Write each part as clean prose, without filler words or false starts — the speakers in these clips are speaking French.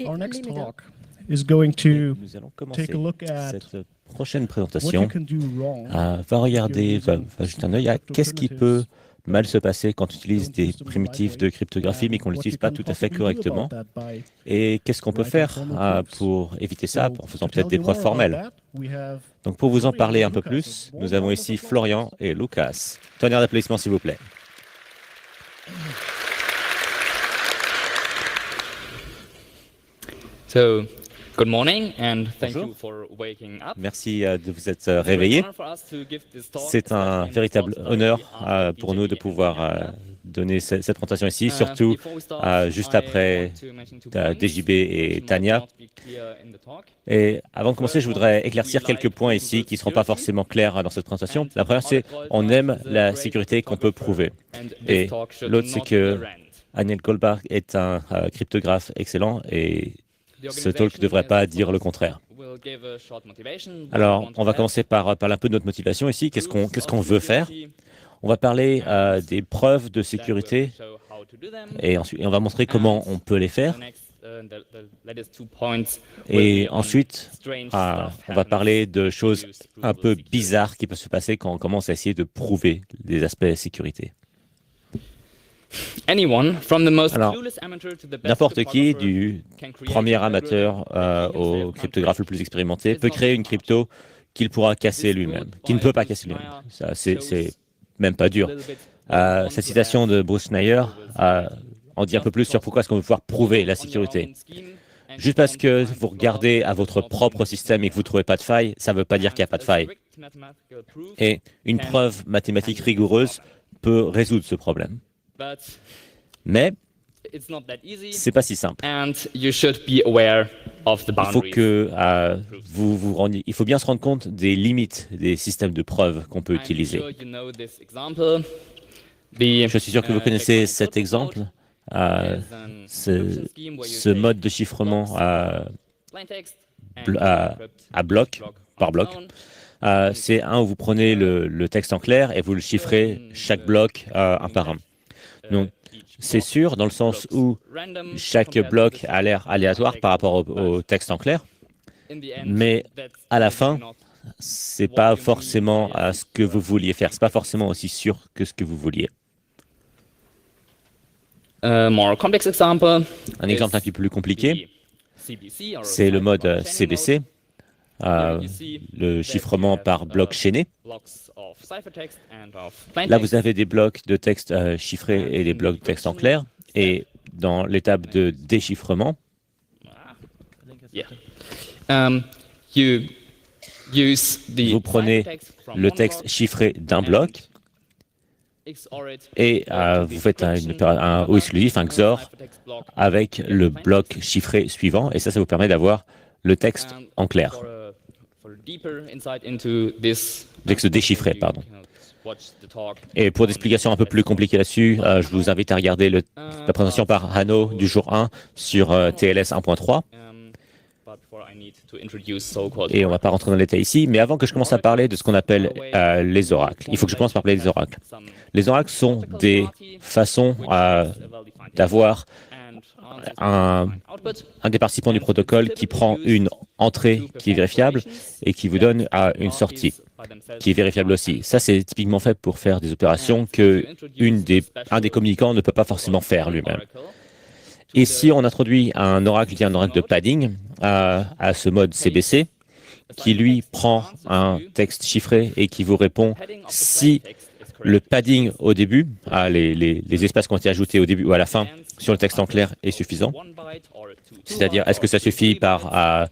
Our next limite. talk is going to Nous allons commencer take a look at cette prochaine what you présentation. can do wrong. Va regarder, va jeter un œil à qu'est-ce qui peut mal se passer quand on utilise des primitives de cryptographie mais qu'on ne l'utilise pas tout à fait correctement. Et qu'est-ce qu'on peut faire pour éviter ça en faisant peut-être des preuves formelles. Donc pour vous en parler un peu plus, nous avons ici Florian et Lucas. Tonnerre d'applaudissements s'il vous plaît. So, good morning and thank Bonjour. you for waking up. Merci de vous être réveillés. C'est un véritable honneur pour nous de pouvoir donner cette présentation ici, surtout juste après DJB et Tania. Et avant de commencer, je voudrais éclaircir quelques points ici qui ne seront pas forcément clairs dans cette présentation. La première, c'est on aime la sécurité qu'on peut prouver. Et l'autre, c'est que Daniel Goldbach est un cryptographe excellent et ce talk ne devrait pas dire le contraire. Alors, on va commencer par parler un peu de notre motivation ici. Qu'est-ce qu'on veut faire? On va parler des preuves de sécurité et ensuite on va montrer comment on peut les faire. Et ensuite, on va parler de choses un peu bizarres qui peuvent se passer quand on commence à essayer de prouver des aspects de sécurité. Alors, n'importe qui, du premier amateur au cryptographe le plus expérimenté, peut créer une crypto qu'il pourra casser lui-même, qu'il ne peut pas casser lui-même. Ça, c'est même pas dur. Cette citation de Bruce Schneier en dit un peu plus sur pourquoi est-ce qu'on veut pouvoir prouver la sécurité. Juste parce que vous regardez à votre propre système et que vous ne trouvez pas de faille, ça ne veut pas dire qu'il n'y a pas de faille. Et une preuve mathématique rigoureuse peut résoudre ce problème. Mais c'est pas si simple. Il faut que il faut bien se rendre compte des limites des systèmes de preuves qu'on peut utiliser. Je suis sûr que vous connaissez cet exemple, ce mode de chiffrement à bloc, par bloc. C'est un où vous prenez le texte en clair et vous le chiffrez chaque bloc un par un. Donc, c'est sûr dans le sens où chaque bloc a l'air aléatoire par rapport au texte en clair, mais à la fin, c'est pas forcément ce que vous vouliez faire. C'est pas forcément aussi sûr que ce que vous vouliez. Un exemple un petit peu plus compliqué, c'est le mode CBC, le chiffrement par bloc chaîné. Là, vous avez des blocs de texte chiffrés et des blocs de texte en clair. Et dans l'étape de déchiffrement, vous prenez le texte chiffré d'un bloc et vous faites un ou exclusif, un XOR, avec le bloc chiffré suivant. Et ça vous permet d'avoir le texte en clair. Texte déchiffré, pardon. Et pour des explications un peu plus compliquées là-dessus, je vous invite à regarder la présentation par Hanno du jour 1 sur TLS 1.3. Et on ne va pas rentrer dans les détails ici, mais avant que je commence à parler de ce qu'on appelle les oracles, il faut que je commence par parler des oracles. Les oracles sont des façons d'avoir un des participants du protocole qui prend une entrée qui est vérifiable et qui vous donne une sortie qui est vérifiable aussi. Ça, c'est typiquement fait pour faire des opérations qu'un des communicants ne peut pas forcément faire lui-même. Et si on introduit un oracle qui est un oracle de padding à ce mode CBC, qui lui prend un texte chiffré et qui vous répond si le padding au début, les espaces qui ont été ajoutés au début ou à la fin sur le texte en clair est suffisant. C'est-à-dire, est-ce que ça suffit par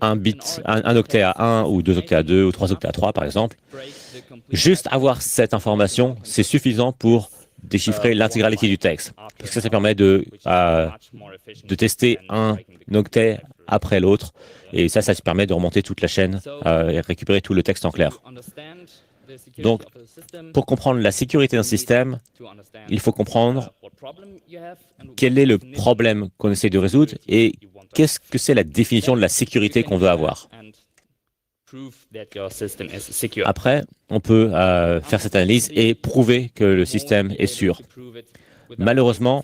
un bit, un octet à 1 ou 2 octets à 2 ou 3 octets à 3 par exemple. Juste avoir cette information, c'est suffisant pour déchiffrer l'intégralité du texte. Parce que ça permet de tester un octet après l'autre. Et ça permet de remonter toute la chaîne et récupérer tout le texte en clair. Donc, pour comprendre la sécurité d'un système, il faut comprendre quel est le problème qu'on essaie de résoudre et qu'est-ce que c'est la définition de la sécurité qu'on veut avoir. Après, on peut faire cette analyse et prouver que le système est sûr. Malheureusement,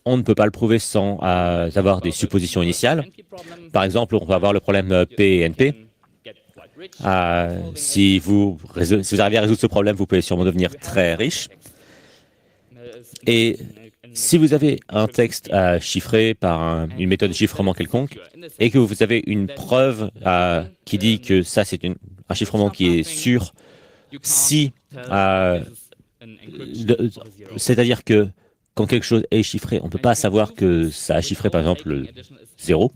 on ne peut pas le prouver sans avoir des suppositions initiales. Par exemple, on peut avoir le problème P et NP. Si vous arrivez à résoudre ce problème, vous pouvez sûrement devenir très riche. Et si vous avez un texte chiffré par une méthode de chiffrement quelconque et que vous avez une preuve qui dit que ça c'est un chiffrement qui est sûr, si c'est-à-dire que quand quelque chose est chiffré, on ne peut pas savoir que ça a chiffré par exemple le 0.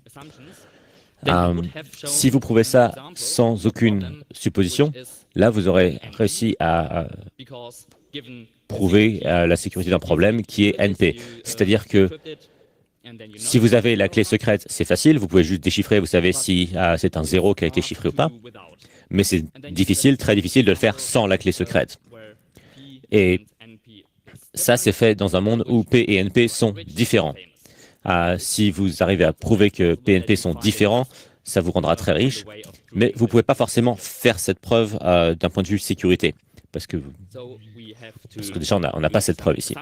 Si vous prouvez ça sans aucune supposition, là vous aurez réussi à prouver la sécurité d'un problème qui est NP. C'est-à-dire que si vous avez la clé secrète, c'est facile, vous pouvez juste déchiffrer, vous savez si c'est un 0 qui a été chiffré ou pas. Mais c'est difficile, très difficile de le faire sans la clé secrète. Et ça, c'est fait dans un monde où P et NP sont différents. Si vous arrivez à prouver que P et NP sont différents, ça vous rendra très riche. Mais vous ne pouvez pas forcément faire cette preuve d'un point de vue sécurité. Parce que déjà, on n'a pas cette preuve ici.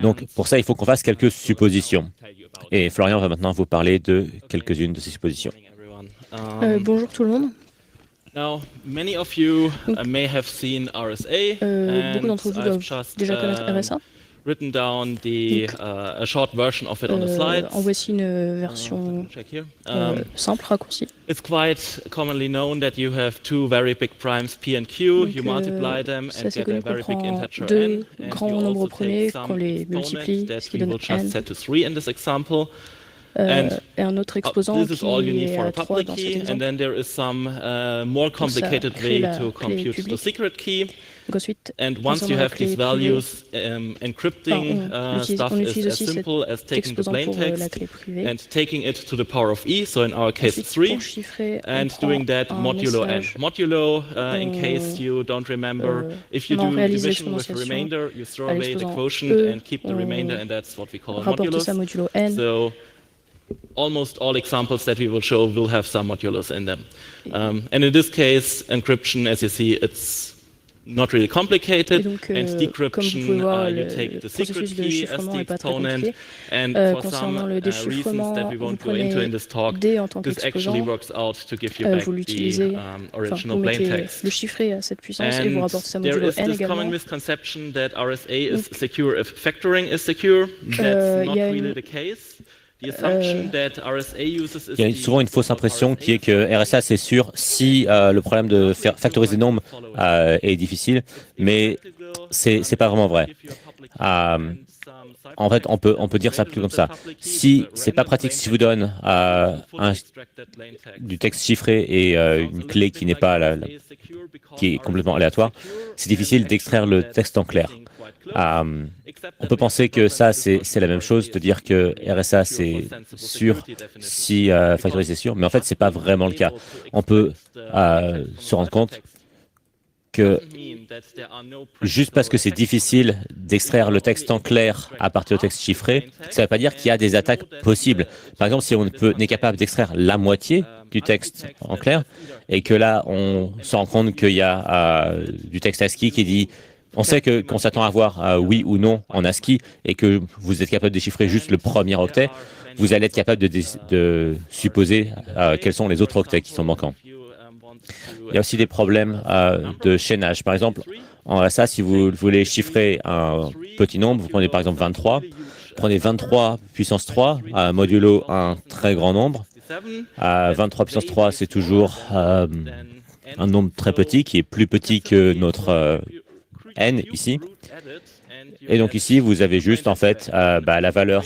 Donc, pour ça, il faut qu'on fasse quelques suppositions. Et Florian va maintenant vous parler de quelques-unes de ces suppositions. Bonjour tout le monde. Now, many of you may have seen RSA, Beaucoup d'entre vous doivent déjà connaître RSA. written down a short version of it on the slides. En voici une version Check here. simple, raccourcie. It's quite commonly known that you have two very big primes P and Q. Donc, You multiply them c'est and assez get a connu qu'on very big prend integer deux n. And grands you nombres also premiers, take qu'on some les exponents multiplie, that ce qui we donne will just n. set to 3 in this example. Et un autre exposant This is qui all you need est for a à 3 public dans cet key, and exemple. then there is some more complicated crée way la to clé compute the publique. secret key. Donc ensuite, And once you concernant la have these clé privée, values, encrypting stuff on is utilise as aussi cet simple as taking the exposant plain pour la text clé privée. and taking it to the power of e, so in our case Ensuite, 3, pour chiffrer, on and prend doing that un modulo n. message. Modulo, in case you don't remember, if you on do réalise division with l'exponentiation remainder, you throw à away the l'exposant quotient E, and keep the on remainder, and that's what we call a rapporte modulus. ça modulo n. So almost all examples that we will show will have some modulus in them. And in this case, encryption, as you see, it's not really Et complicated, donc, and comme vous decryption, pouvez voir, you le take the secret processus de key as chiffrement the n'est pas très exponent, compliqué. and for some Concernant le reasons déchiffrement, that we vous won't go into in prenez this talk, D en tant this actually qu'exposant, works out to give you back vous l'utilisez, the enfin, original vous plain mettez text. le chiffré à cette puissance et vous And rapportez ça there modulo is n this common également. misconception that RSA is secure if factoring is secure. That's not y a really une- the case. The assumption that RSA uses is Il y a souvent une fausse impression qui est que RSA c'est sûr si le problème de faire factoriser des nombres est difficile, mais c'est pas vraiment vrai. En fait, on peut dire ça plus comme ça. Si c'est pas pratique, si je vous donne du texte chiffré et une clé qui n'est pas qui est complètement aléatoire, c'est difficile d'extraire le texte en clair. On peut penser que ça, c'est la même chose, de dire que RSA, c'est sûr si factoriser c'est sûr, mais en fait, c'est pas vraiment le cas. On peut se rendre compte que juste parce que c'est difficile d'extraire le texte en clair à partir de texte chiffré, ça ne veut pas dire qu'il y a des attaques possibles. Par exemple, si on n'est capable d'extraire la moitié du texte en clair, et que là, on se rend compte qu'il y a du texte ASCII qui dit on sait qu'on s'attend à avoir oui ou non en ASCII et que vous êtes capable de déchiffrer juste le premier octet, vous allez être capable de supposer quels sont les autres octets qui sont manquants. Il y a aussi des problèmes de chaînage. Par exemple, en RSA, si vous voulez chiffrer un petit nombre, vous prenez par exemple 23, vous prenez 23 puissance 3 modulo un très grand nombre. 23 puissance 3, c'est toujours un nombre très petit qui est plus petit que notre n ici. Et donc ici, vous avez juste en fait la valeur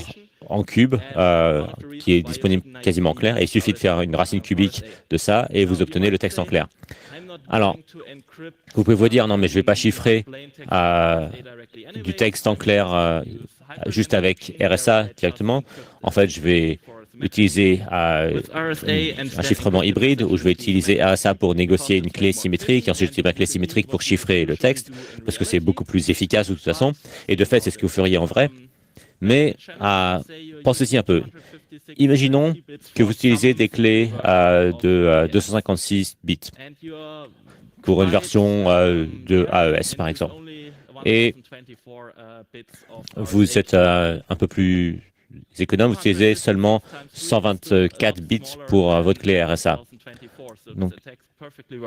en cube qui est disponible quasiment en clair. Et il suffit de faire une racine cubique de ça et vous obtenez le texte en clair. Alors, vous pouvez vous dire non mais je ne vais pas chiffrer du texte en clair juste avec RSA directement. En fait, je vais utiliser un chiffrement hybride où je vais utiliser RSA pour négocier une clé symétrique et ensuite j'utilise ma clé symétrique pour chiffrer le texte parce que c'est beaucoup plus efficace de toute façon. Et de fait, c'est ce que vous feriez en vrai. Mais pensez-y un peu. Imaginons que vous utilisez des clés de 256 bits pour une version de AES, par exemple. et vous êtes un peu plus économe, vous utilisez seulement 124 bits pour votre clé RSA. Donc,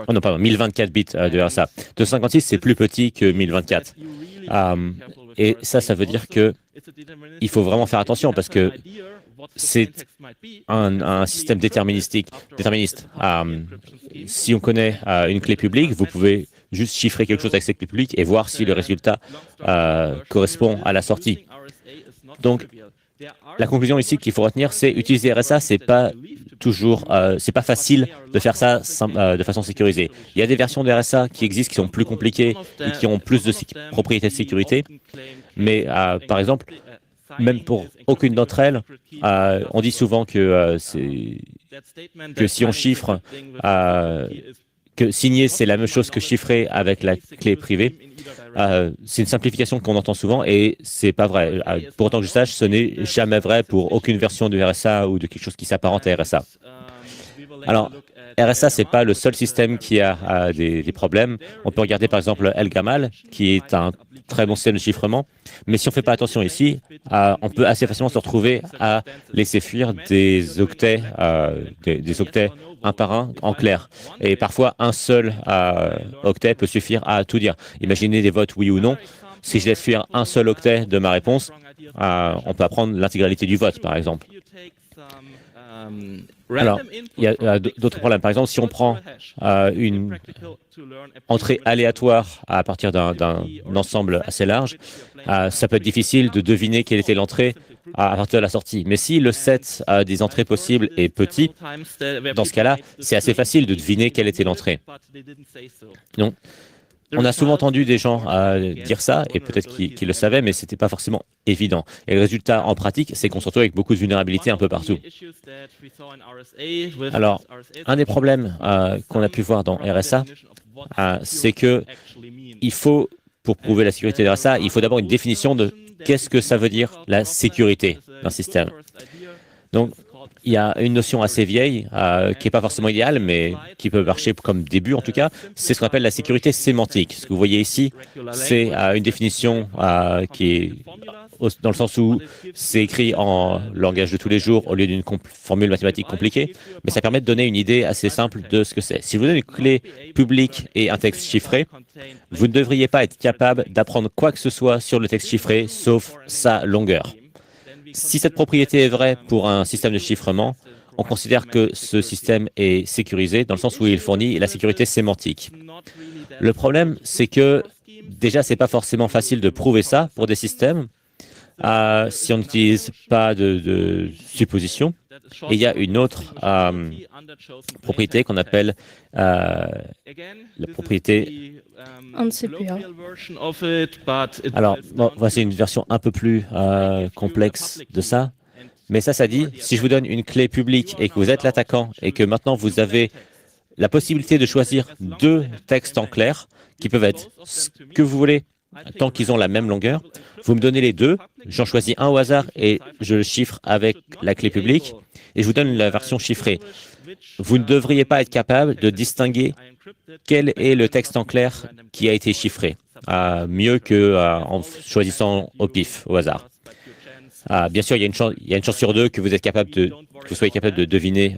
oh non, pardon, 1024 bits de RSA. 256, c'est plus petit que 1024. Et ça veut dire que il faut vraiment faire attention parce que c'est un système déterministe. Si on connaît une clé publique, vous pouvez juste chiffrer quelque chose avec cette clé publique et voir si le résultat correspond à la sortie. Donc, la conclusion ici qu'il faut retenir, c'est utiliser RSA, c'est pas facile de faire ça de façon sécurisée. Il y a des versions de RSA qui existent, qui sont plus compliquées et qui ont plus de propriétés de sécurité. Mais par exemple, même pour aucune d'entre elles, on dit souvent que si on chiffre, que signer, c'est la même chose que chiffrer avec la clé privée. C'est une simplification qu'on entend souvent et c'est pas vrai. Pour autant que je sache, ce n'est jamais vrai pour aucune version de RSA ou de quelque chose qui s'apparente à RSA. Alors, RSA, c'est pas le seul système qui a des problèmes. On peut regarder par exemple El-Gamal, qui est un très bon système de chiffrement. Mais si on ne fait pas attention ici, on peut assez facilement se retrouver à laisser fuir des octets un par un en clair. Et parfois, un seul octet peut suffire à tout dire. Imaginez des votes oui ou non. Si je laisse fuir un seul octet de ma réponse, on peut apprendre l'intégralité du vote, par exemple. Alors, il y a d'autres problèmes. Par exemple, si on prend une entrée aléatoire à partir d'un ensemble assez large, ça peut être difficile de deviner quelle était l'entrée à partir de la sortie. Mais si le set des entrées possibles est petit, dans ce cas-là, c'est assez facile de deviner quelle était l'entrée. Donc, on a souvent entendu des gens dire ça, et peut-être qu'ils le savaient, mais ce n'était pas forcément évident. Et le résultat en pratique, c'est qu'on se retrouve avec beaucoup de vulnérabilités un peu partout. Alors, un des problèmes qu'on a pu voir dans RSA, c'est que il faut, pour prouver la sécurité de RSA, il faut d'abord une définition de qu'est-ce que ça veut dire la sécurité d'un système. Donc, il y a une notion assez vieille qui n'est pas forcément idéale, mais qui peut marcher comme début en tout cas. C'est ce qu'on appelle la sécurité sémantique. Ce que vous voyez ici, c'est une définition qui est dans le sens où c'est écrit en langage de tous les jours au lieu d'une formule mathématique compliquée, mais ça permet de donner une idée assez simple de ce que c'est. Si vous donnez une clé publique et un texte chiffré, vous ne devriez pas être capable d'apprendre quoi que ce soit sur le texte chiffré, sauf sa longueur. Si cette propriété est vraie pour un système de chiffrement, on considère que ce système est sécurisé dans le sens où il fournit la sécurité sémantique. Le problème, c'est que déjà, ce n'est pas forcément facile de prouver ça pour des systèmes si on n'utilise pas de supposition. Et il y a une autre propriété qu'on appelle la propriété... ANCPA. Alors, bon, voici une version un peu plus complexe de ça. Mais ça dit, si je vous donne une clé publique et que vous êtes l'attaquant et que maintenant vous avez la possibilité de choisir deux textes en clair qui peuvent être ce que vous voulez tant qu'ils ont la même longueur, vous me donnez les deux, j'en choisis un au hasard et je le chiffre avec la clé publique et je vous donne la version chiffrée. Vous ne devriez pas être capable de distinguer quel est le texte en clair qui a été chiffré, mieux qu'en choisissant au pif, au hasard. Bien sûr, il y a une chance sur deux que vous soyez capable de deviner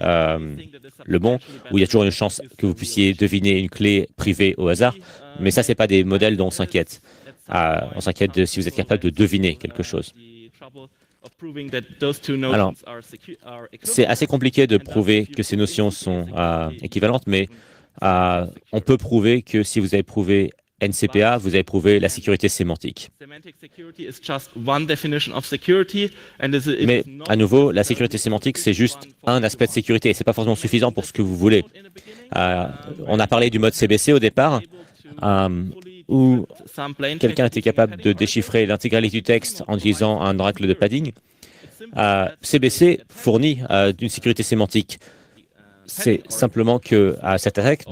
le bon, ou il y a toujours une chance que vous puissiez deviner une clé privée au hasard, mais ça, ce n'est pas des modèles dont on s'inquiète. On s'inquiète de si vous êtes capable de deviner quelque chose. Alors, c'est assez compliqué de prouver que ces notions sont équivalentes, mais on peut prouver que si vous avez prouvé NCPA, vous avez prouvé la sécurité sémantique. Mais à nouveau, la sécurité sémantique, c'est juste un aspect de sécurité. Ce n'est pas forcément suffisant pour ce que vous voulez. On a parlé du mode CBC au départ, où quelqu'un était capable de déchiffrer l'intégralité du texte en utilisant un oracle de padding. CBC fournit une sécurité sémantique. C'est simplement que cette attaque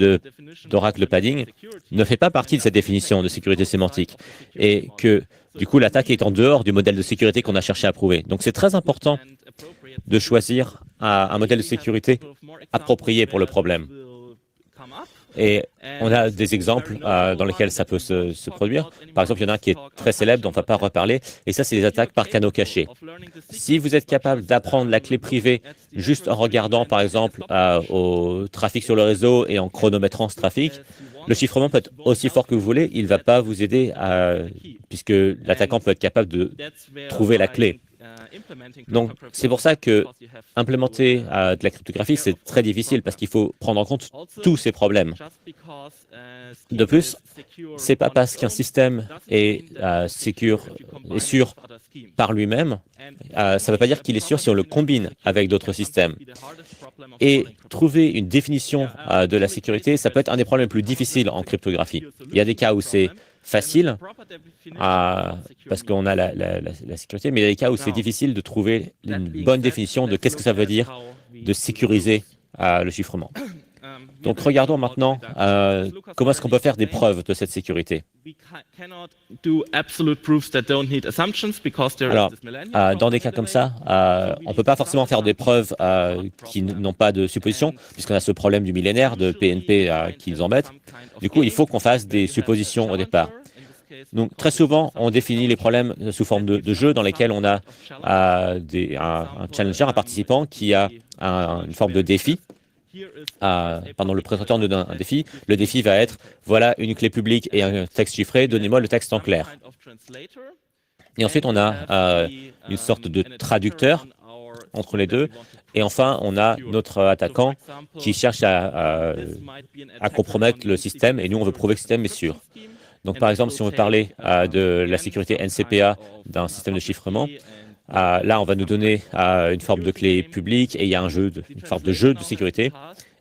d'oracle de padding ne fait pas partie de cette définition de sécurité sémantique et que, du coup, l'attaque est en dehors du modèle de sécurité qu'on a cherché à prouver. Donc, c'est très important de choisir un modèle de sécurité approprié pour le problème. Et on a des exemples dans lesquels ça peut se produire. Par exemple, il y en a un qui est très célèbre, dont on ne va pas reparler, et ça, c'est les attaques par canaux cachés. Si vous êtes capable d'apprendre la clé privée juste en regardant, par exemple, au trafic sur le réseau et en chronométrant ce trafic, le chiffrement peut être aussi fort que vous voulez, il ne va pas vous aider, puisque l'attaquant peut être capable de trouver la clé. Donc, c'est pour ça que implémenter de la cryptographie, c'est très difficile parce qu'il faut prendre en compte tous ces problèmes. De plus, c'est pas parce qu'un système est sûr par lui-même, ça ne veut pas dire qu'il est sûr si on le combine avec d'autres systèmes. Et trouver une définition de la sécurité, ça peut être un des problèmes les plus difficiles en cryptographie. Il y a des cas où c'est facile, parce qu'on a la sécurité, mais il y a des cas où c'est difficile de trouver une bonne définition de qu'est-ce que ça veut dire de sécuriser le chiffrement. Donc regardons maintenant comment est-ce qu'on peut faire des preuves de cette sécurité. Alors, dans des cas comme ça, on ne peut pas forcément faire des preuves qui n'ont pas de supposition, puisqu'on a ce problème du millénaire de PNP qu'ils en mettent. Du coup, il faut qu'on fasse des suppositions au départ. Donc, très souvent, on définit les problèmes sous forme de jeux dans lesquels on a un challenger, un participant qui a une forme de défi. Pendant le présentateur nous donne un défi. Le défi va être, voilà une clé publique et un texte chiffré, donnez-moi le texte en clair. Et ensuite, on a une sorte de traducteur entre les deux. Et enfin, on a notre attaquant qui cherche à compromettre le système et nous, on veut prouver que le système est sûr. Donc, par exemple, si on veut parler de la sécurité NCPA d'un système de chiffrement, là, on va nous donner une forme de clé publique et il y a une forme de jeu de sécurité.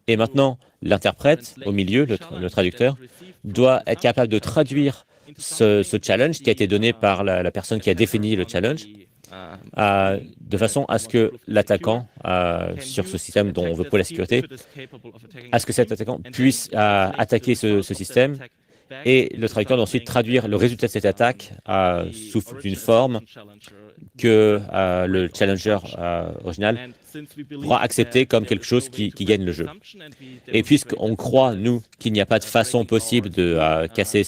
Et maintenant, l'interprète, au milieu, le traducteur, doit être capable de traduire ce challenge qui a été donné par la personne qui a défini le challenge, de façon à ce que l'attaquant, sur ce système dont on veut prouver la sécurité, à ce que cet attaquant puisse attaquer ce système. Et le traducteur doit ensuite traduire le résultat de cette attaque sous une forme que le challenger original pourra accepter comme quelque chose qui gagne le jeu. Et puisqu'on croit, nous, qu'il n'y a pas de façon possible de casser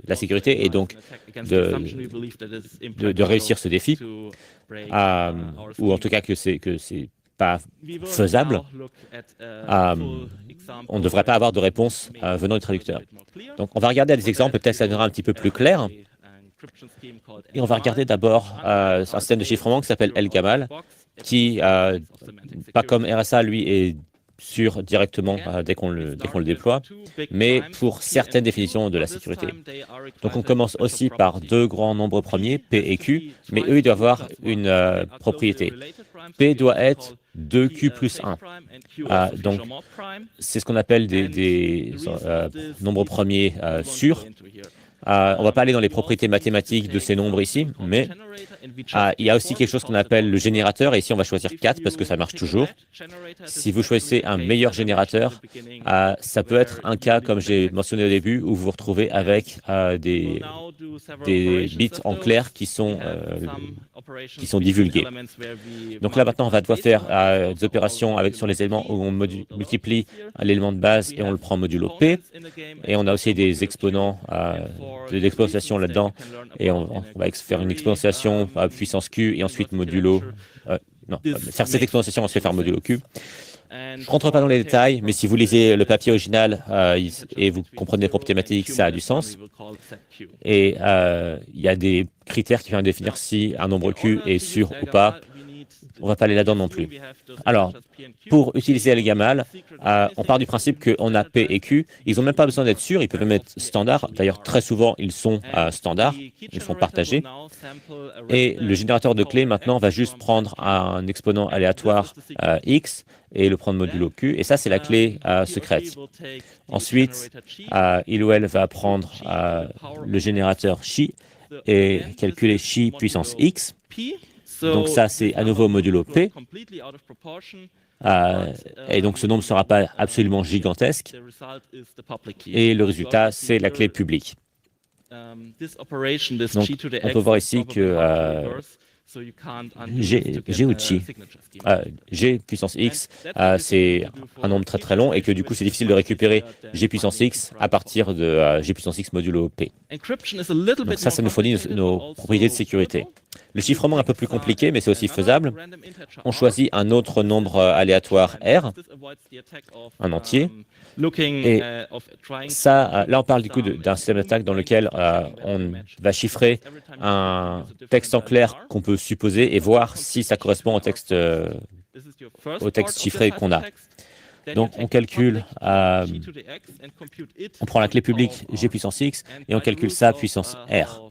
la sécurité et donc de réussir ce défi, ou en tout cas que c'est pas faisable, on ne devrait pas avoir de réponse venant du traducteur. Donc, on va regarder des exemples, peut-être ça deviendra un petit peu plus clair. Et on va regarder d'abord un système de chiffrement qui s'appelle El-Gamal, qui, pas comme RSA, lui, est sûr directement dès qu'on le déploie, mais pour certaines définitions de la sécurité. Donc, on commence aussi par deux grands nombres premiers, P et Q, mais eux, ils doivent avoir une propriété. P doit être 2Q plus 1. Donc, c'est ce qu'on appelle des nombres premiers sûrs. On ne va pas aller dans les propriétés mathématiques de ces nombres ici, mais il y a aussi quelque chose qu'on appelle le générateur, et ici on va choisir 4 parce que ça marche toujours. Si vous choisissez un meilleur générateur, ça peut être un cas, comme j'ai mentionné au début, où vous vous retrouvez avec des bits en clair qui sont divulgués. Donc là maintenant on va devoir faire des opérations sur les éléments où on multiplie l'élément de base et on le prend modulo P, et on a aussi des exponents de l'exponentiation là-dedans, et on va faire une exponentiation à puissance Q et ensuite modulo... faire cette exponentiation, on se fait faire modulo Q. Je ne rentre pas dans les détails, mais si vous lisez le papier original et vous comprenez les propriétés mathématiques, ça a du sens. Et il y a des critères qui viennent définir si un nombre Q est sûr ou pas. On ne va pas aller là-dedans non plus. Alors, pour utiliser El-Gamal, on part du principe qu'on a P et Q. Ils n'ont même pas besoin d'être sûrs, ils peuvent même être standards. D'ailleurs, très souvent, ils sont standards, ils sont partagés. Et le générateur de clés, maintenant, va juste prendre un exponent aléatoire X et le prendre modulo Q. Et ça, c'est la clé secrète. Ensuite, il ou elle va prendre le générateur Chi et calculer Chi puissance X. Donc ça, c'est à nouveau modulo P. Et donc ce nombre ne sera pas absolument gigantesque. Et le résultat, c'est la clé publique. Donc on peut voir ici que G ou chi. G puissance x, c'est un nombre très très long et que du coup c'est difficile de récupérer G puissance x à partir de G puissance x modulo P. Donc ça nous fournit nos propriétés de sécurité. Le chiffrement est un peu plus compliqué, mais c'est aussi faisable. On choisit un autre nombre aléatoire R, un entier. Et ça, là, on parle du coup d'un système d'attaque dans lequel on va chiffrer un texte en clair qu'on peut supposer et voir si ça correspond au texte chiffré qu'on a. Donc, on calcule, on prend la clé publique G puissance x et on calcule ça puissance R.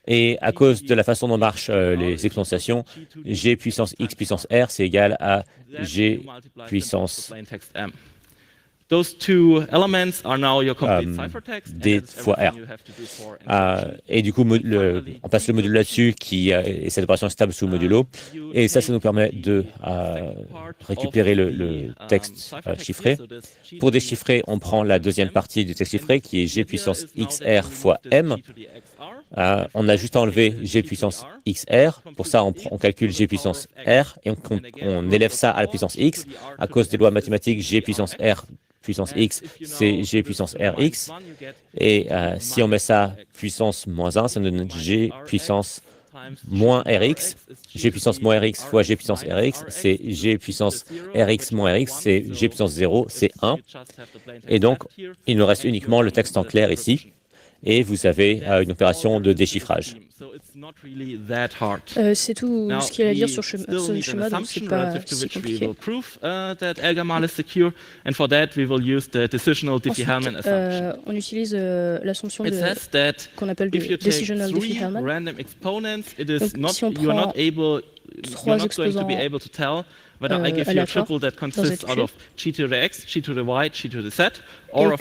Et à cause de la façon dont marchent les exponentiations, G puissance x puissance R, c'est égal à G puissance D fois R. Et du coup, on passe le module là-dessus et cette opération est stable sous modulo. Et ça nous permet de récupérer le texte chiffré. Pour déchiffrer, on prend la deuxième partie du texte chiffré qui est G puissance XR fois M. On a juste à enlever G puissance XR. Pour ça, on calcule G puissance R et on élève ça à la puissance X. À cause des lois mathématiques, G puissance R puissance X, c'est G puissance Rx. Et si on met ça puissance moins 1, ça nous donne G puissance moins Rx. G puissance moins Rx fois G puissance Rx, c'est G puissance Rx moins Rx, c'est G puissance 0, c'est 1. Et donc, il nous reste uniquement le texte en clair ici. Et vous avez une opération de déchiffrage. C'est tout ce qu'il y a à dire sur ce schéma, donc c'est pas si compliqué. Ensuite, on utilise l'assomption qu'on appelle de Decisional Diffie-Hellman. Donc, si on prend trois exposants aléatoires dans cette clé, or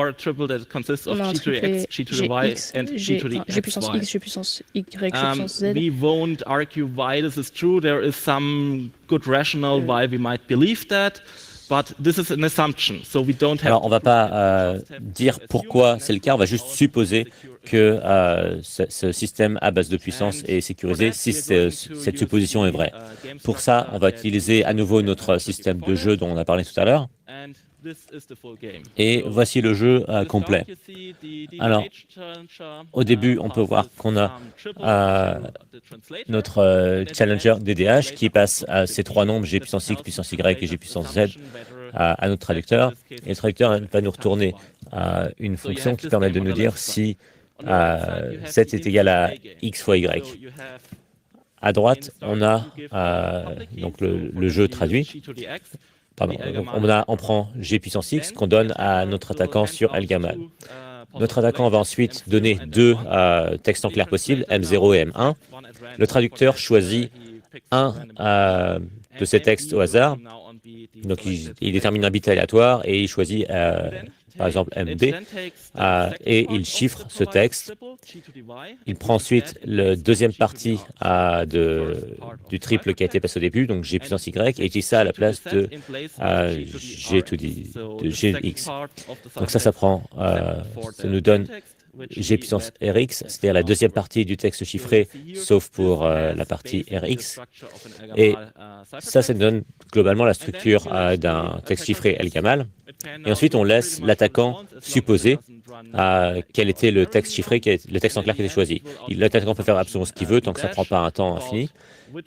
a triple that consists of G to the X, G to the Y, and G to the G puissance X, G puissance Y, G puissance Z. We won't argue why this is true. There is some good rationale why we might believe that, but this is an assumption, so we don't have. Alors, on ne va pas dire pourquoi c'est le cas, on va juste supposer que ce système à base de puissance est sécurisé si cette supposition est vraie. Pour ça, on va utiliser à nouveau notre système de jeu dont on a parlé tout à l'heure. Et voici le jeu complet. Alors, au début, on peut voir qu'on a notre challenger DDH qui passe ces trois nombres G puissance X, puissance Y et G puissance Z à notre traducteur. Et le traducteur va nous retourner une fonction qui permet de nous dire si Z est égal à X fois Y. À droite, on a donc le jeu traduit. Pardon, donc on prend G puissance X qu'on donne à notre attaquant sur El Gamal. Notre attaquant va ensuite donner deux textes en clair possibles, M0 et M1. Le traducteur choisit un de ces textes au hasard. Donc il détermine un bit aléatoire et il choisit par exemple MD, et il chiffre ce texte. Il prend ensuite la deuxième partie du triple qui a été passé au début, donc G puissance Y, et utilise ça à la place de Gx. Donc ça nous donne G puissance Rx, c'est-à-dire la deuxième partie du texte chiffré, sauf pour la partie Rx. Et ça nous donne globalement la structure d'un texte chiffré El Gamal. Et ensuite, on laisse l'attaquant supposer quel était le texte chiffré, le texte en clair qui était choisi. L'attaquant peut faire absolument ce qu'il veut tant que ça ne prend pas un temps infini.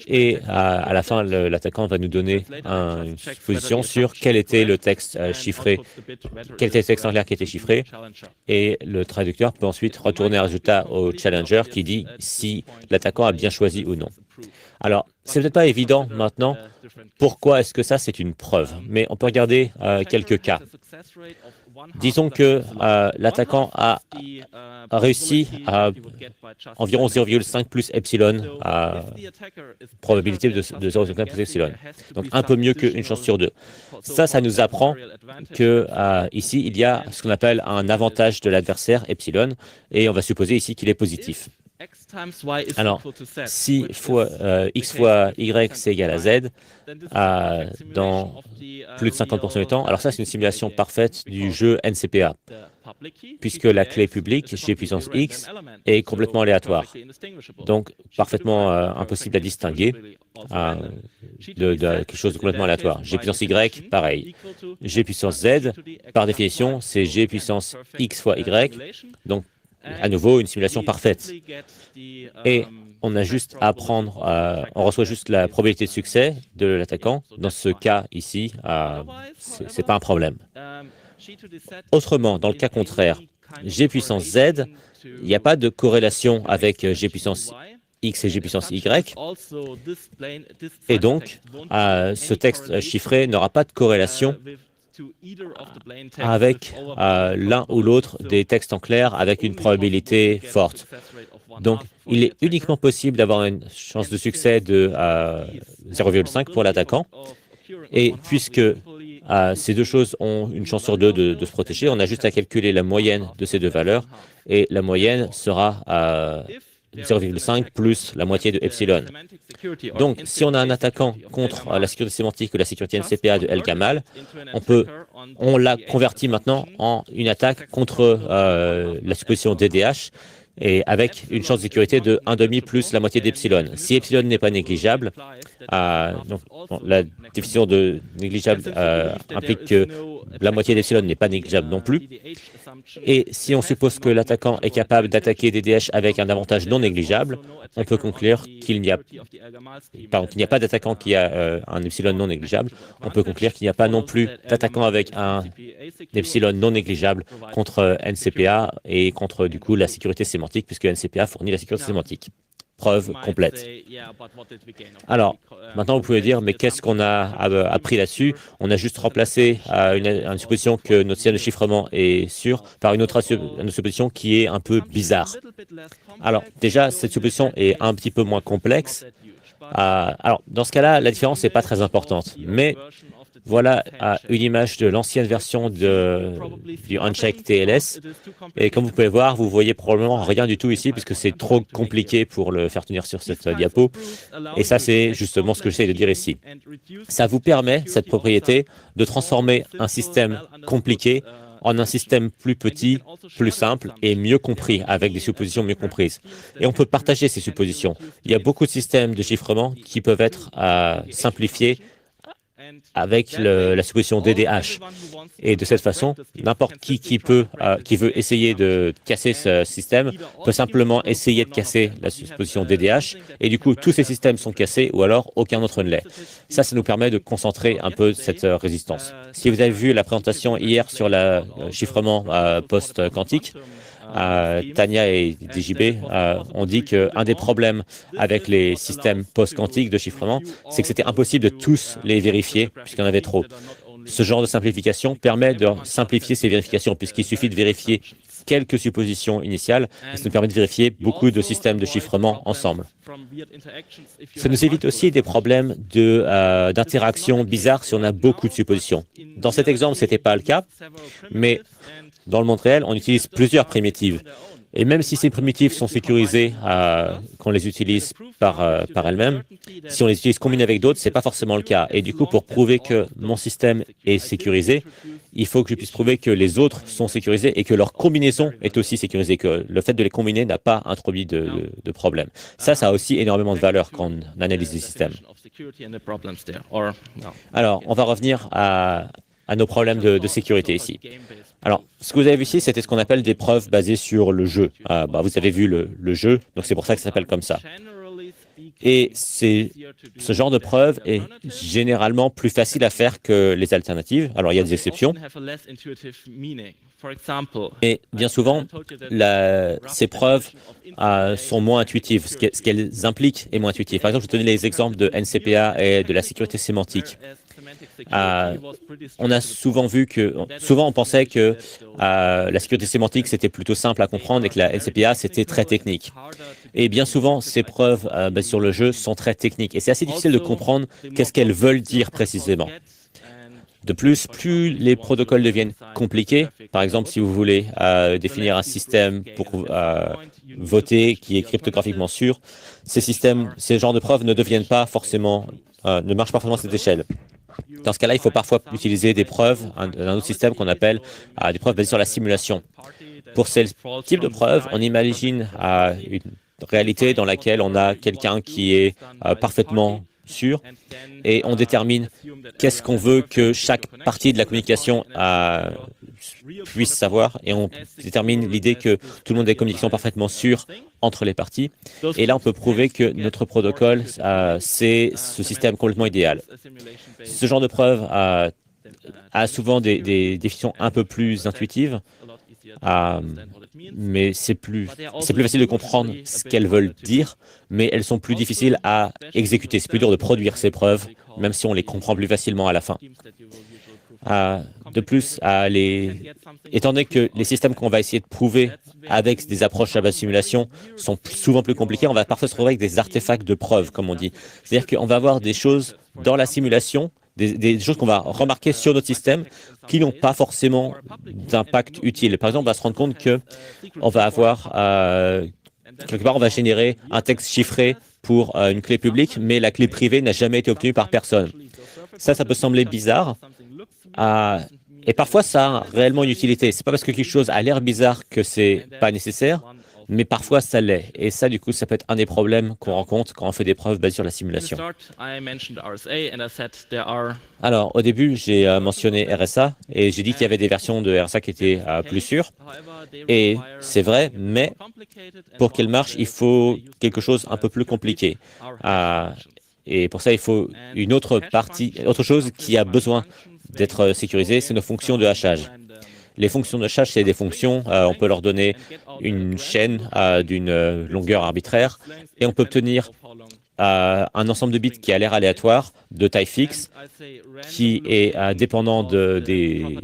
Et à la fin, l'attaquant va nous donner une supposition sur quel était le texte chiffré, quel était le texte en clair qui était chiffré. Et le traducteur peut ensuite retourner un résultat au challenger qui dit si l'attaquant a bien choisi ou non. Alors, c'est peut-être pas évident maintenant pourquoi est-ce que ça c'est une preuve, mais on peut regarder quelques cas. Disons que l'attaquant a réussi à environ 0,5 plus epsilon, probabilité de 0,5 plus epsilon. Donc un peu mieux qu'une chance sur deux. Ça nous apprend que ici, il y a ce qu'on appelle un avantage de l'adversaire, epsilon, et on va supposer ici qu'il est positif. Alors, si x fois y c'est égal à z dans plus de 50% du temps, alors ça c'est une simulation parfaite du jeu NCPA, puisque la clé publique g puissance x est complètement aléatoire, donc parfaitement impossible à distinguer de quelque chose de complètement aléatoire. G puissance y, pareil. G puissance z, par définition, c'est g puissance x fois y, donc à nouveau une simulation parfaite. Et on a juste à prendre, on reçoit juste la probabilité de succès de l'attaquant. Dans ce cas ici, c'est pas un problème. Autrement, dans le cas contraire, g puissance z, il n'y a pas de corrélation avec g puissance x et g puissance y, et donc ce texte chiffré n'aura pas de corrélation avec l'un ou l'autre des textes en clair avec une probabilité forte. Donc, il est uniquement possible d'avoir une chance de succès de 0,5 pour l'attaquant. Et puisque ces deux choses ont une chance sur deux de se protéger, on a juste à calculer la moyenne de ces deux valeurs. Et la moyenne sera 0,5 plus la moitié de epsilon. Donc, si on a un attaquant contre la sécurité sémantique ou la sécurité NCPA de El Gamal, on l'a converti maintenant en une attaque contre la supposition DDH, et avec une chance de sécurité de 1,5 plus la moitié d'epsilon. Si epsilon n'est pas négligeable, donc, la définition de négligeable implique que la moitié d'epsilon n'est pas négligeable non plus. Et si on suppose que l'attaquant est capable d'attaquer DDH avec un avantage non négligeable, on peut conclure qu'il n'y a pas d'attaquant qui a un epsilon non négligeable. On peut conclure qu'il n'y a pas non plus d'attaquant avec un epsilon non négligeable contre NCPA et contre du coup la sécurité sémantique, puisque NCPA fournit la sécurité sémantique. Preuve complète. Alors, maintenant vous pouvez dire, mais qu'est-ce qu'on a appris là-dessus? On a juste remplacé une supposition que notre système de chiffrement est sûr par une autre supposition qui est un peu bizarre. Alors, déjà, cette supposition est un petit peu moins complexe. Alors, dans ce cas-là, la différence n'est pas très importante, mais voilà une image de l'ancienne version du Uncheck TLS. Et comme vous pouvez voir, vous voyez probablement rien du tout ici, puisque c'est trop compliqué pour le faire tenir sur cette diapo. Et ça, c'est justement ce que j'essaie de dire ici. Ça vous permet, cette propriété, de transformer un système compliqué en un système plus petit, plus simple et mieux compris, avec des suppositions mieux comprises. Et on peut partager ces suppositions. Il y a beaucoup de systèmes de chiffrement qui peuvent être simplifiés avec la supposition DDH. Et de cette façon, n'importe qui veut essayer de casser ce système peut simplement essayer de casser la supposition DDH, et du coup, tous ces systèmes sont cassés, ou alors aucun autre ne l'est. Ça nous permet de concentrer un peu cette résistance. Si vous avez vu la présentation hier sur le chiffrement post-quantique, Tania et DJB ont dit qu'un des problèmes avec les systèmes post-quantiques de chiffrement, c'est que c'était impossible de tous les vérifier, puisqu'il y en avait trop. Ce genre de simplification permet de simplifier ces vérifications, puisqu'il suffit de vérifier quelques suppositions initiales, et ça nous permet de vérifier beaucoup de systèmes de chiffrement ensemble. Ça nous évite aussi des problèmes d'interaction bizarres si on a beaucoup de suppositions. Dans cet exemple, ce n'était pas le cas, mais dans le monde réel, on utilise plusieurs primitives. Et même si ces primitives sont sécurisées qu'on les utilise par elles-mêmes, si on les utilise combinées avec d'autres, ce n'est pas forcément le cas. Et du coup, pour prouver que mon système est sécurisé, il faut que je puisse prouver que les autres sont sécurisés et que leur combinaison est aussi sécurisée, que le fait de les combiner n'a pas introduit de problème. Ça a aussi énormément de valeur quand on analyse les systèmes. Alors, on va revenir à nos problèmes de sécurité ici. Alors, ce que vous avez vu ici, c'était ce qu'on appelle des preuves basées sur le jeu. Vous avez vu le jeu, donc c'est pour ça que ça s'appelle comme ça. Et ce genre de preuve est généralement plus facile à faire que les alternatives. Alors, il y a des exceptions. Et bien souvent, ces preuves sont moins intuitives. Ce qu'elles impliquent est moins intuitif. Par exemple, je vais donner les exemples de NCPA et de la sécurité sémantique. On a souvent on pensait que la sécurité sémantique c'était plutôt simple à comprendre et que la NCPA c'était très technique. Et bien souvent, ces preuves sur le jeu sont très techniques et c'est assez difficile de comprendre qu'est-ce qu'elles veulent dire précisément. De plus, plus les protocoles deviennent compliqués, par exemple, si vous voulez définir un système pour voter qui est cryptographiquement sûr, ces genres de preuves ne deviennent pas forcément, ne marchent pas forcément à cette échelle. Dans ce cas-là, il faut parfois utiliser des preuves, un autre système qu'on appelle des preuves basées sur la simulation. Pour ce type de preuves, on imagine une réalité dans laquelle on a quelqu'un qui est parfaitement sûr et on détermine qu'est-ce qu'on veut que chaque partie de la communication puisse savoir et on détermine l'idée que tout le monde a des communications parfaitement sûres entre les parties. Et là, on peut prouver que notre protocole, c'est ce système complètement idéal. Ce genre de preuve a souvent des définitions un peu plus intuitives, mais c'est plus facile de comprendre ce qu'elles veulent dire, mais elles sont plus difficiles à exécuter. C'est plus dur de produire ces preuves, même si on les comprend plus facilement à la fin. De plus, étant donné que les systèmes qu'on va essayer de prouver avec des approches à base de simulation sont souvent plus compliqués, on va parfois se retrouver avec des artefacts de preuve, comme on dit. C'est-à-dire qu'on va avoir des choses dans la simulation, des choses qu'on va remarquer sur notre système qui n'ont pas forcément d'impact utile. Par exemple, on va se rendre compte qu'on va avoir, quelque part, on va générer un texte chiffré pour une clé publique, mais la clé privée n'a jamais été obtenue par personne. Ça peut sembler bizarre. Et parfois, ça a réellement une utilité. C'est pas parce que quelque chose a l'air bizarre que c'est pas nécessaire, mais parfois ça l'est. Et ça, du coup, ça peut être un des problèmes qu'on rencontre quand on fait des preuves basées sur la simulation. Alors, au début, j'ai mentionné RSA et j'ai dit qu'il y avait des versions de RSA qui étaient plus sûres. Et c'est vrai, mais pour qu'elle marche, il faut quelque chose un peu plus compliqué. Et pour ça, il faut une autre chose qui a besoin d'être sécurisée, c'est nos fonctions de hachage. Les fonctions de hachage, c'est des fonctions, on peut leur donner une chaîne d'une longueur arbitraire et on peut obtenir un ensemble de bits qui a l'air aléatoire, de taille fixe, qui est dépendant des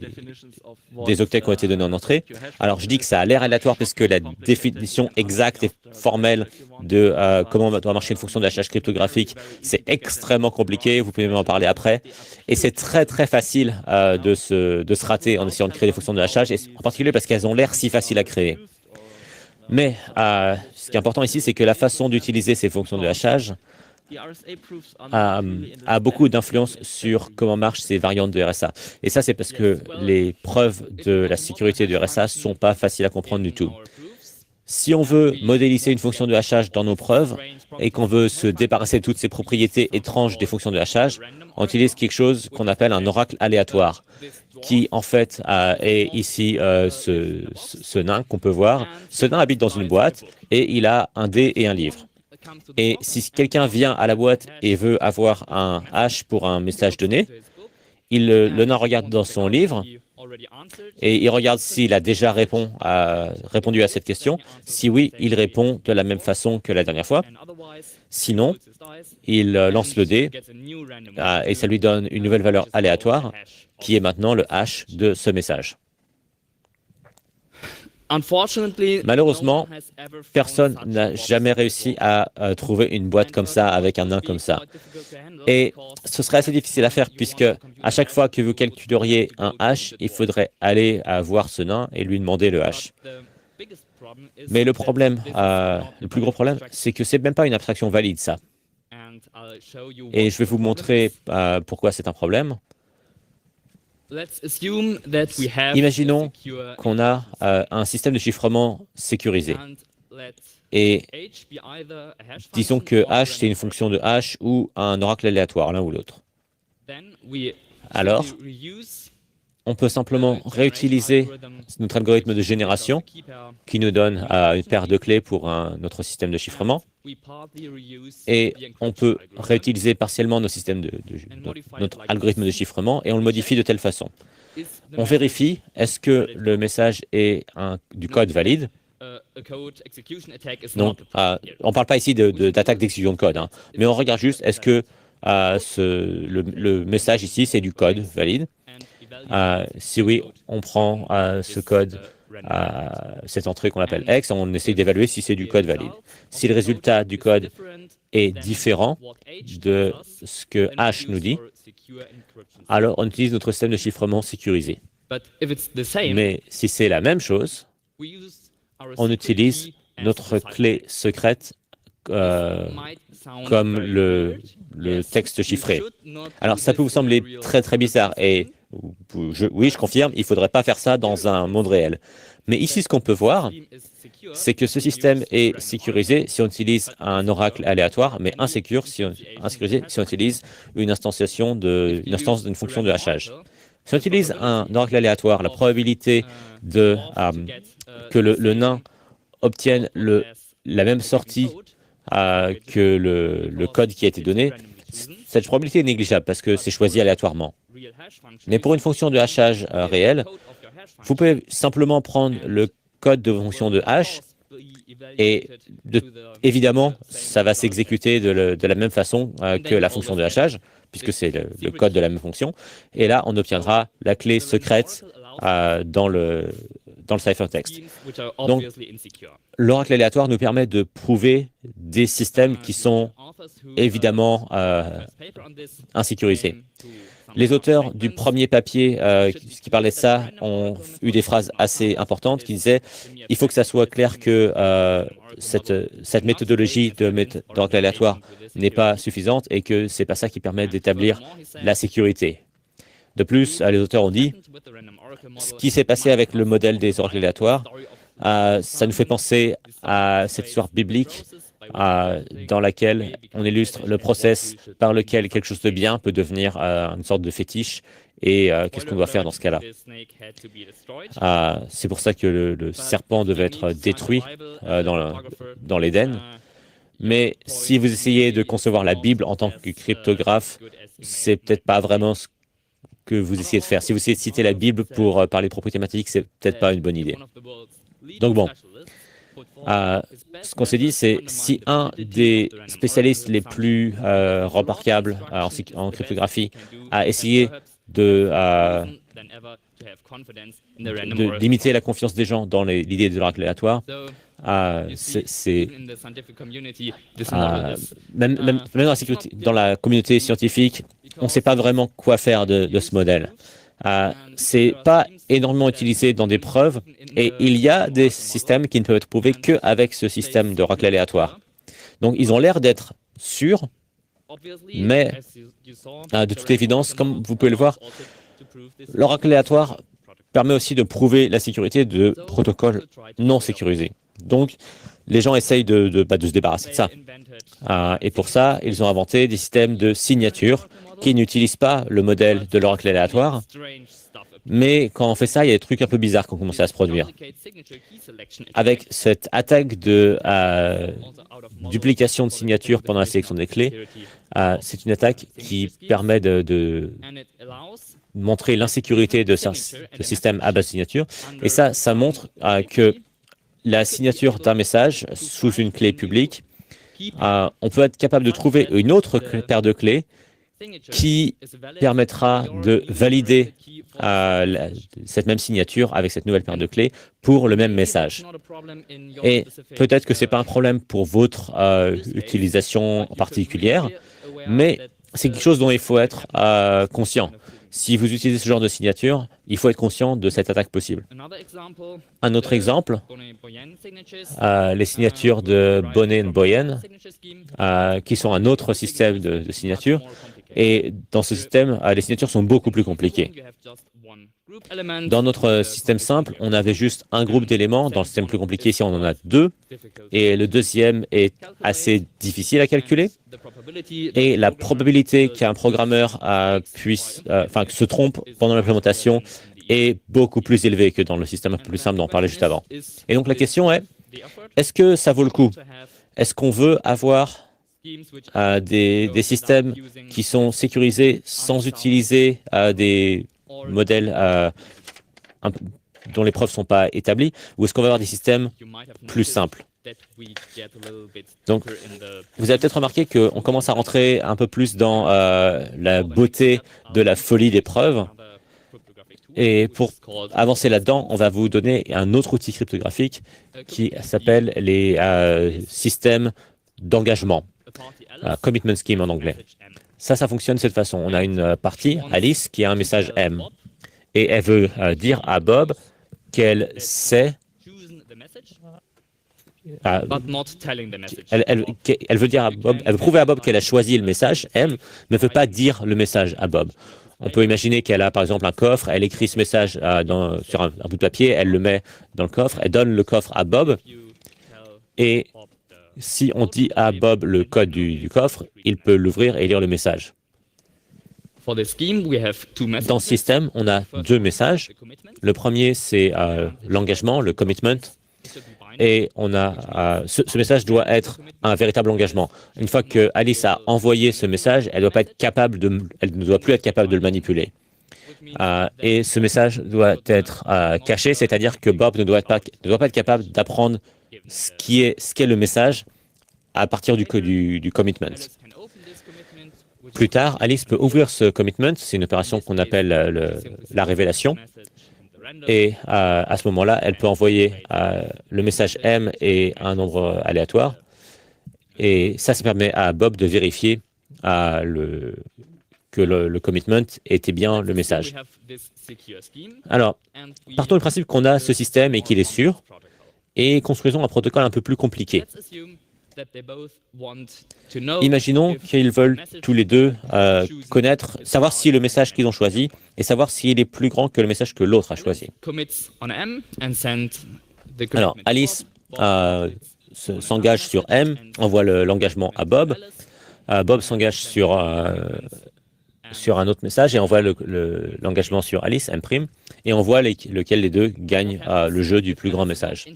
octets qui ont été donnés en entrée. Alors, je dis que ça a l'air aléatoire parce que la définition exacte et formelle de comment doit marcher une fonction de hachage cryptographique, c'est extrêmement compliqué, vous pouvez m'en parler après. Et c'est très, très facile de se rater en essayant de créer des fonctions de hachage, et en particulier parce qu'elles ont l'air si faciles à créer. Mais ce qui est important ici, c'est que la façon d'utiliser ces fonctions de hachage a beaucoup d'influence sur comment marchent ces variantes de RSA. Et ça, c'est parce que les preuves de la sécurité de RSA ne sont pas faciles à comprendre du tout. Si on veut modéliser une fonction de hachage dans nos preuves et qu'on veut se débarrasser de toutes ces propriétés étranges des fonctions de hachage, on utilise quelque chose qu'on appelle un oracle aléatoire, qui en fait est ici ce nain qu'on peut voir. Ce nain habite dans une boîte et il a un dé et un livre. Et si quelqu'un vient à la boîte et veut avoir un hash pour un message donné, le nain regarde dans son livre et il regarde s'il a déjà répondu à cette question. Si oui, il répond de la même façon que la dernière fois. Sinon, il lance le dé et ça lui donne une nouvelle valeur aléatoire qui est maintenant le hash de ce message. Malheureusement, personne n'a jamais réussi à trouver une boîte comme ça avec un nain comme ça. Et ce serait assez difficile à faire puisque à chaque fois que vous calculeriez un hash, il faudrait aller voir ce nain et lui demander le hash. Mais le plus gros problème, c'est que c'est même pas une abstraction valide, ça. Et je vais vous montrer pourquoi c'est un problème. Imaginons qu'on a un système de chiffrement sécurisé. Et disons que h, c'est une fonction de h ou un oracle aléatoire, l'un ou l'autre. Alors, on peut simplement réutiliser notre algorithme de génération qui nous donne une paire de clés pour notre système de chiffrement. Et on peut réutiliser partiellement notre algorithme de chiffrement et on le modifie de telle façon. On vérifie, est-ce que le message est du code valide? Donc, on ne parle pas ici d'attaque d'exécution de code, hein, mais on regarde juste, est-ce que le message ici, c'est du code valide? Si oui, on prend ce code cette entrée qu'on appelle X, on essaie d'évaluer si c'est du code valide. Si le résultat du code est différent de ce que H nous dit, alors on utilise notre système de chiffrement sécurisé. Mais si c'est la même chose, on utilise notre clé secrète comme le texte chiffré. Alors, ça peut vous sembler très, très bizarre. Et oui, je confirme, il ne faudrait pas faire ça dans un monde réel. Mais ici, ce qu'on peut voir, c'est que ce système est sécurisé si on utilise un oracle aléatoire, mais insécurisé si on utilise une instance d'une fonction de hachage. Si on utilise un oracle aléatoire, la probabilité que le nain obtienne la même sortie que le code qui a été donné, cette probabilité est négligeable parce que c'est choisi aléatoirement. Mais pour une fonction de hachage réelle, vous pouvez simplement prendre le code de fonction de hash et évidemment, ça va s'exécuter de la même façon que la fonction de hachage, puisque c'est le code de la même fonction. Et là, on obtiendra la clé secrète dans le cyphertext. Donc, l'oracle aléatoire nous permet de prouver des systèmes qui sont évidemment insécurisés. Les auteurs du premier papier qui parlait de ça ont eu des phrases assez importantes qui disaient « Il faut que ça soit clair que cette méthodologie d'oracle aléatoire n'est pas suffisante et que ce n'est pas ça qui permet d'établir la sécurité. » De plus, les auteurs ont dit ce qui s'est passé avec le modèle des oracles aléatoires, ça nous fait penser à cette histoire biblique dans laquelle on illustre le process par lequel quelque chose de bien peut devenir une sorte de fétiche et qu'est-ce qu'on doit faire dans ce cas-là. C'est pour ça que le serpent devait être détruit dans l'Éden. Mais si vous essayez de concevoir la Bible en tant que cryptographe, c'est peut-être pas vraiment ce que vous essayez de faire. Si vous essayez de citer la Bible pour parler de propriétés mathématiques, c'est peut-être pas une bonne idée. Donc bon, ce qu'on s'est dit, c'est si un des spécialistes les plus remarquables en cryptographie a essayé de limiter la confiance des gens dans l'idée de l'oracle aléatoire, même dans la communauté scientifique, on ne sait pas vraiment quoi faire de ce modèle. C'est pas énormément utilisé dans des preuves et il y a des systèmes qui ne peuvent être prouvés qu'avec ce système d'oracle aléatoire. Donc, ils ont l'air d'être sûrs, mais de toute évidence, comme vous pouvez le voir, l'oracle aléatoire permet aussi de prouver la sécurité de protocoles non sécurisés. Donc, les gens essayent de se débarrasser de ça. Et pour ça, ils ont inventé des systèmes de signature qui n'utilisent pas le modèle de l'oracle aléatoire. Mais quand on fait ça, il y a des trucs un peu bizarres qui ont commencé à se produire. Avec cette attaque de duplication de signature pendant la sélection des clés, c'est une attaque qui permet de montrer l'insécurité de ce système à base de signature. Et ça montre que la signature d'un message sous une clé publique, on peut être capable de trouver une autre paire de clés qui permettra de valider cette même signature avec cette nouvelle paire de clés pour le même message. Et peut-être que ce n'est pas un problème pour votre utilisation particulière, mais c'est quelque chose dont il faut être conscient. Si vous utilisez ce genre de signature, il faut être conscient de cette attaque possible. Un autre exemple, les signatures de Bonnet et Boyen, qui sont un autre système de signature. Et dans ce système, les signatures sont beaucoup plus compliquées. Dans notre système simple, on avait juste un groupe d'éléments. Dans le système plus compliqué, ici, on en a deux. Et le deuxième est assez difficile à calculer. Et la probabilité qu'un programmeur se trompe pendant l'implémentation est beaucoup plus élevée que dans le système un peu plus simple dont on parlait juste avant. Et donc la question est-ce que ça vaut le coup? Est-ce qu'on veut avoir des systèmes qui sont sécurisés sans utiliser des modèles dont les preuves ne sont pas établies, ou est-ce qu'on va avoir des systèmes plus simples? Donc, vous avez peut-être remarqué qu'on commence à rentrer un peu plus dans la beauté de la folie des preuves. Et pour avancer là-dedans, on va vous donner un autre outil cryptographique qui s'appelle les systèmes d'engagement, commitment scheme en anglais. Ça fonctionne de cette façon. On a une partie, Alice, qui a un message M. Et elle veut dire à Bob qu'elle sait... elle veut dire à Bob, elle veut prouver à Bob qu'elle a choisi le message M, mais ne veut pas dire le message à Bob. On peut imaginer qu'elle a par exemple un coffre, elle écrit ce message sur un bout de papier, elle le met dans le coffre, elle donne le coffre à Bob, et si on dit à Bob le code du coffre, il peut l'ouvrir et lire le message. Dans ce système, on a deux messages. Le premier, c'est l'engagement, le commitment, et on a ce message doit être un véritable engagement. Une fois que Alice a envoyé ce message, elle ne doit plus être capable de le manipuler. Et ce message doit être caché, c'est-à-dire que Bob ne doit pas être capable d'apprendre ce qu'est le message à partir du commitment. Plus tard, Alice peut ouvrir ce commitment, c'est une opération qu'on appelle la révélation, et à ce moment-là, elle peut envoyer le message M et un nombre aléatoire, et ça permet à Bob de vérifier que le commitment était bien le message. Alors, partons du principe qu'on a ce système et qu'il est sûr, et construisons un protocole un peu plus compliqué. Imaginons qu'ils veulent tous les deux savoir si le message qu'ils ont choisi et savoir s'il est plus grand que le message que l'autre a choisi. Alors, Alice s'engage sur M, envoie l'engagement à Bob. Bob s'engage sur un autre message et envoie l'engagement sur Alice, M', et on voit lequel des deux gagne le jeu du plus grand message.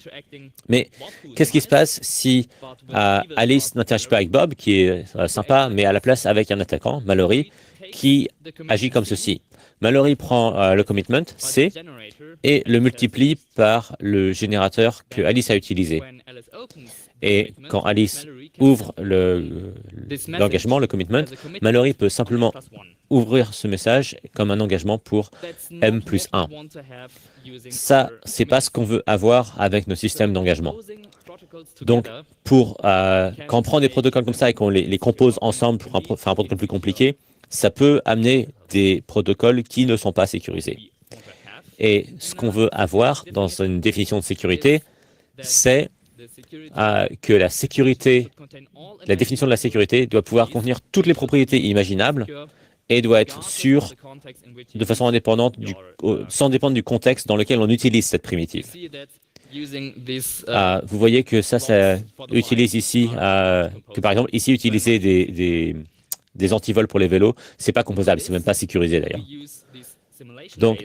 Mais qu'est-ce qui se passe si Alice n'interagit pas avec Bob, qui est sympa, mais à la place avec un attaquant, Mallory, qui agit comme ceci. Mallory prend le commitment, C, et le multiplie par le générateur que Alice a utilisé. Et quand Alice ouvre l'engagement, le commitment, Mallory peut simplement ouvrir ce message comme un engagement pour M plus 1. Ça, c'est pas ce qu'on veut avoir avec nos systèmes d'engagement. Donc, quand on prend des protocoles comme ça et qu'on les compose ensemble pour faire un protocole plus compliqué, ça peut amener des protocoles qui ne sont pas sécurisés. Et ce qu'on veut avoir dans une définition de sécurité, c'est que la définition de la sécurité doit pouvoir contenir toutes les propriétés imaginables et doit être sûre de façon indépendante, sans dépendre du contexte dans lequel on utilise cette primitive. Vous voyez que ça utilise ici, que par exemple, ici, utiliser des antivols pour les vélos, c'est pas composable, c'est même pas sécurisé d'ailleurs. Donc,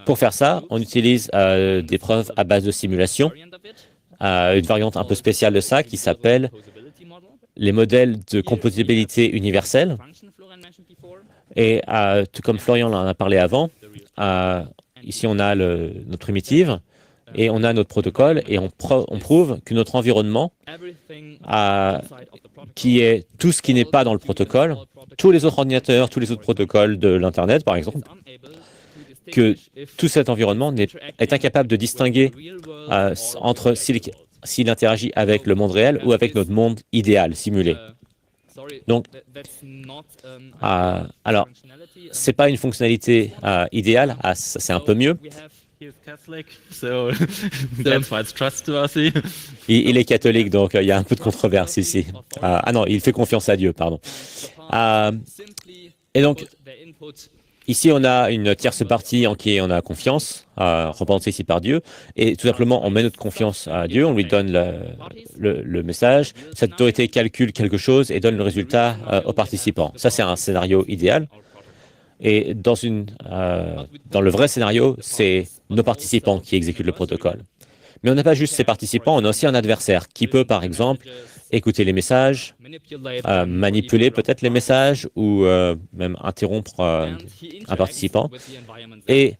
pour faire ça, on utilise des preuves à base de simulation, une variante un peu spéciale de ça qui s'appelle les modèles de composabilité universelle. Et tout comme Florian en a parlé avant, ici on a notre primitive et on a notre protocole et on prouve que notre environnement, qui est tout ce qui n'est pas dans le protocole, tous les autres ordinateurs, tous les autres protocoles de l'Internet par exemple, que tout cet environnement est incapable de distinguer entre s'il interagit avec le monde réel ou avec notre monde idéal, simulé. Donc, alors, ce n'est pas une fonctionnalité idéale, c'est un peu mieux. Il est catholique, donc il y a un peu de controverse ici. Non, il fait confiance à Dieu, pardon. Et donc, ici, on a une tierce partie en qui on a confiance, représentée ici par Dieu, et tout simplement, on met notre confiance à Dieu, on lui donne le message, cette autorité calcule quelque chose et donne le résultat aux participants. Ça, c'est un scénario idéal. Et dans le vrai scénario, c'est nos participants qui exécutent le protocole. Mais on n'a pas juste ces participants, on a aussi un adversaire qui peut, par exemple, écouter les messages, manipuler peut-être les messages ou même interrompre un participant. Et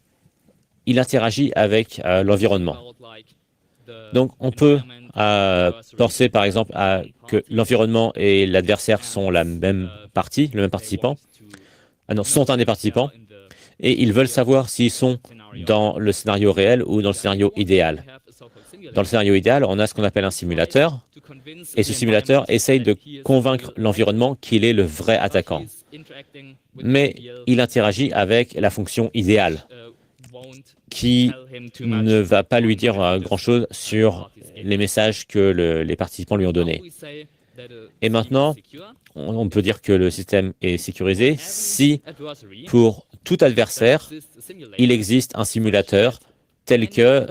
il interagit avec l'environnement. Donc, on peut penser, par exemple, que l'environnement et l'adversaire sont la même partie, le même participant. Sont un des participants. et ils veulent savoir s'ils sont dans le scénario réel ou dans le scénario idéal. Dans le scénario idéal, on a ce qu'on appelle un simulateur, et ce simulateur essaye de convaincre l'environnement qu'il est le vrai attaquant. Mais il interagit avec la fonction idéale, qui ne va pas lui dire grand-chose sur les messages que les participants lui ont donnés. Et maintenant, on peut dire que le système est sécurisé si, pour tout adversaire, il existe un simulateur tel que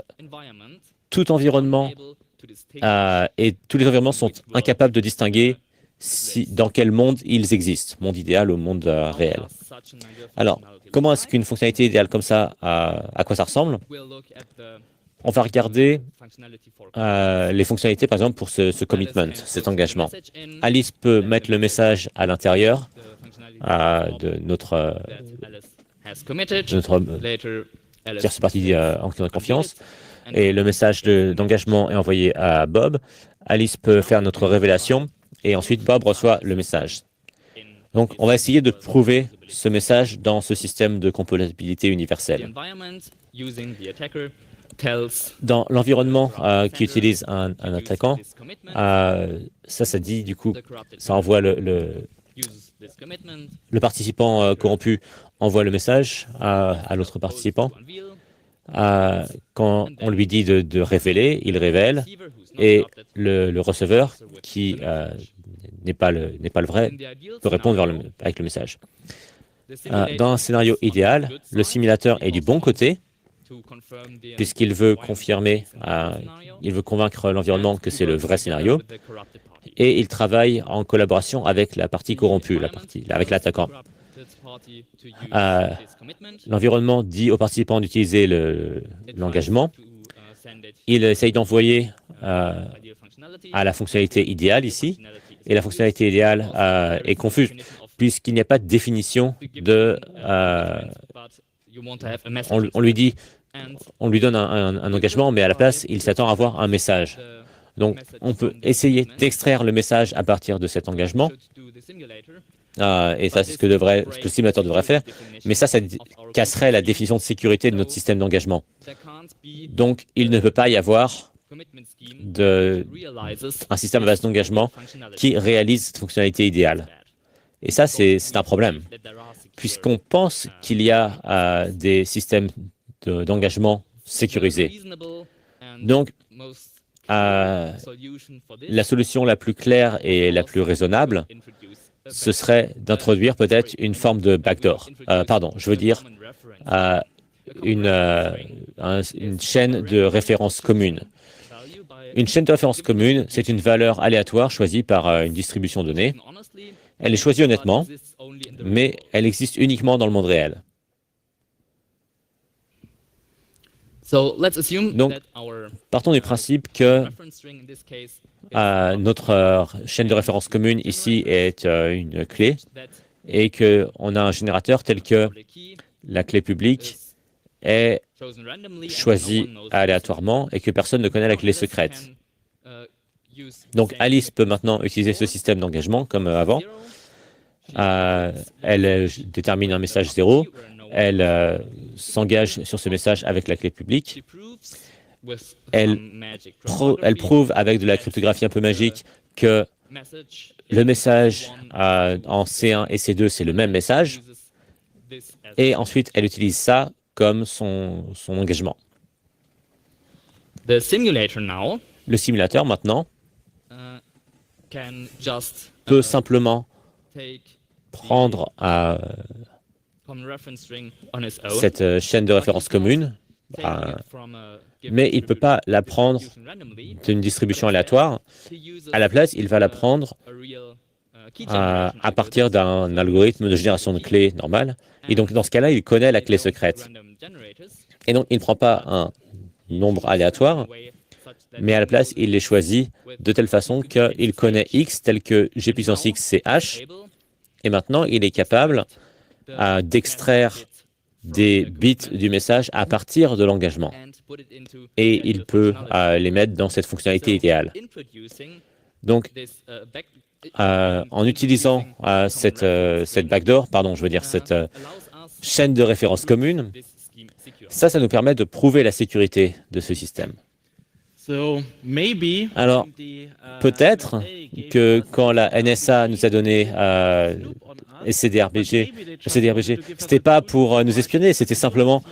tout environnement et tous les environnements sont incapables de distinguer dans quel monde ils existent, monde idéal ou monde réel. Alors, comment est-ce qu'une fonctionnalité idéale comme ça, à quoi ça ressemble? On va regarder les fonctionnalités, par exemple, pour ce commitment, cet engagement. Alice peut mettre le message à l'intérieur de notre tierce partie en qui on a confiance, et le message d'engagement est envoyé à Bob. Alice peut faire notre révélation, et ensuite Bob reçoit le message. Donc, on va essayer de prouver ce message dans ce système de compatibilité universelle. Dans l'environnement qui utilise un attaquant, ça dit, du coup, ça envoie le participant corrompu envoie le message à l'autre participant. Quand on lui dit de révéler, il révèle, et le receveur, qui n'est pas le vrai, peut répondre avec le message. Dans un scénario idéal, le simulateur est du bon côté, puisqu'il veut confirmer, il veut convaincre l'environnement que c'est le vrai scénario, et il travaille en collaboration avec la partie corrompue, avec l'attaquant. L'environnement dit aux participants d'utiliser l'engagement. Il essaye d'envoyer à la fonctionnalité idéale ici, et la fonctionnalité idéale est confuse, puisqu'il n'y a pas de définition de... on lui dit, on lui donne un engagement, mais à la place, il s'attend à avoir un message. Donc, on peut essayer d'extraire le message à partir de cet engagement, et ça, c'est ce que le simulateur devrait faire, mais ça casserait la définition de sécurité de notre système d'engagement. Donc, il ne peut pas y avoir un système à base d'engagement qui réalise cette fonctionnalité idéale. Et ça, c'est un problème, puisqu'on pense qu'il y a des systèmes d'engagement sécurisés. Donc, la solution la plus claire et la plus raisonnable, ce serait d'introduire peut-être une forme de backdoor. Je veux dire une chaîne de référence commune. Une chaîne de référence commune, c'est une valeur aléatoire choisie par une distribution donnée. Elle est choisie honnêtement, mais elle existe uniquement dans le monde réel. Donc, partons du principe que notre chaîne de référence commune ici est une clé et qu'on a un générateur tel que la clé publique est choisie aléatoirement et que personne ne connaît la clé secrète. Donc, Alice peut maintenant utiliser ce système d'engagement comme avant. Elle détermine un message 0. Elle s'engage sur ce message avec la clé publique. Elle prouve avec de la cryptographie un peu magique que le message en C1 et C2, c'est le même message. Et ensuite, elle utilise ça comme son engagement. Le simulateur, maintenant, peut simplement prendre cette chaîne de référence commune, mais il ne peut pas la prendre d'une distribution aléatoire. À la place, il va la prendre à partir d'un algorithme de génération de clés normal. Et donc, dans ce cas-là, il connaît la clé secrète. Et donc, il ne prend pas un nombre aléatoire, mais à la place, il les choisit de telle façon qu'il connaît X tel que G puissance X, c'est H. Et maintenant, il est capable d'extraire des bits du message à partir de l'engagement. Et il peut les mettre dans cette fonctionnalité idéale. Donc, en utilisant cette backdoor, chaîne de référence commune, ça nous permet de prouver la sécurité de ce système. Alors, peut-être que quand la NSA nous a donné CDRBG, ce n'était pas pour nous espionner, c'était simplement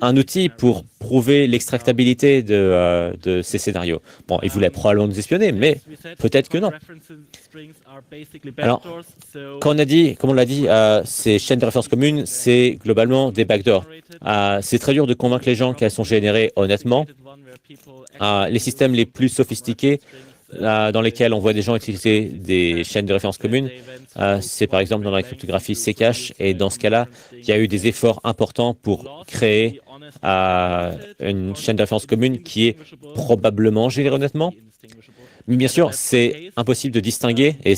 un outil pour prouver l'extractabilité de ces scénarios. Bon, ils voulaient probablement nous espionner, mais peut-être que non. Alors, comme on l'a dit, ces chaînes de référence communes, c'est globalement des backdoors. C'est très dur de convaincre les gens qu'elles sont générées honnêtement. Les systèmes les plus sophistiqués dans lesquels on voit des gens utiliser des chaînes de référence communes, c'est par exemple dans la cryptographie Ccash, et dans ce cas-là, il y a eu des efforts importants pour créer une chaîne de référence commune qui est probablement générée honnêtement. Mais bien sûr, c'est impossible de distinguer, et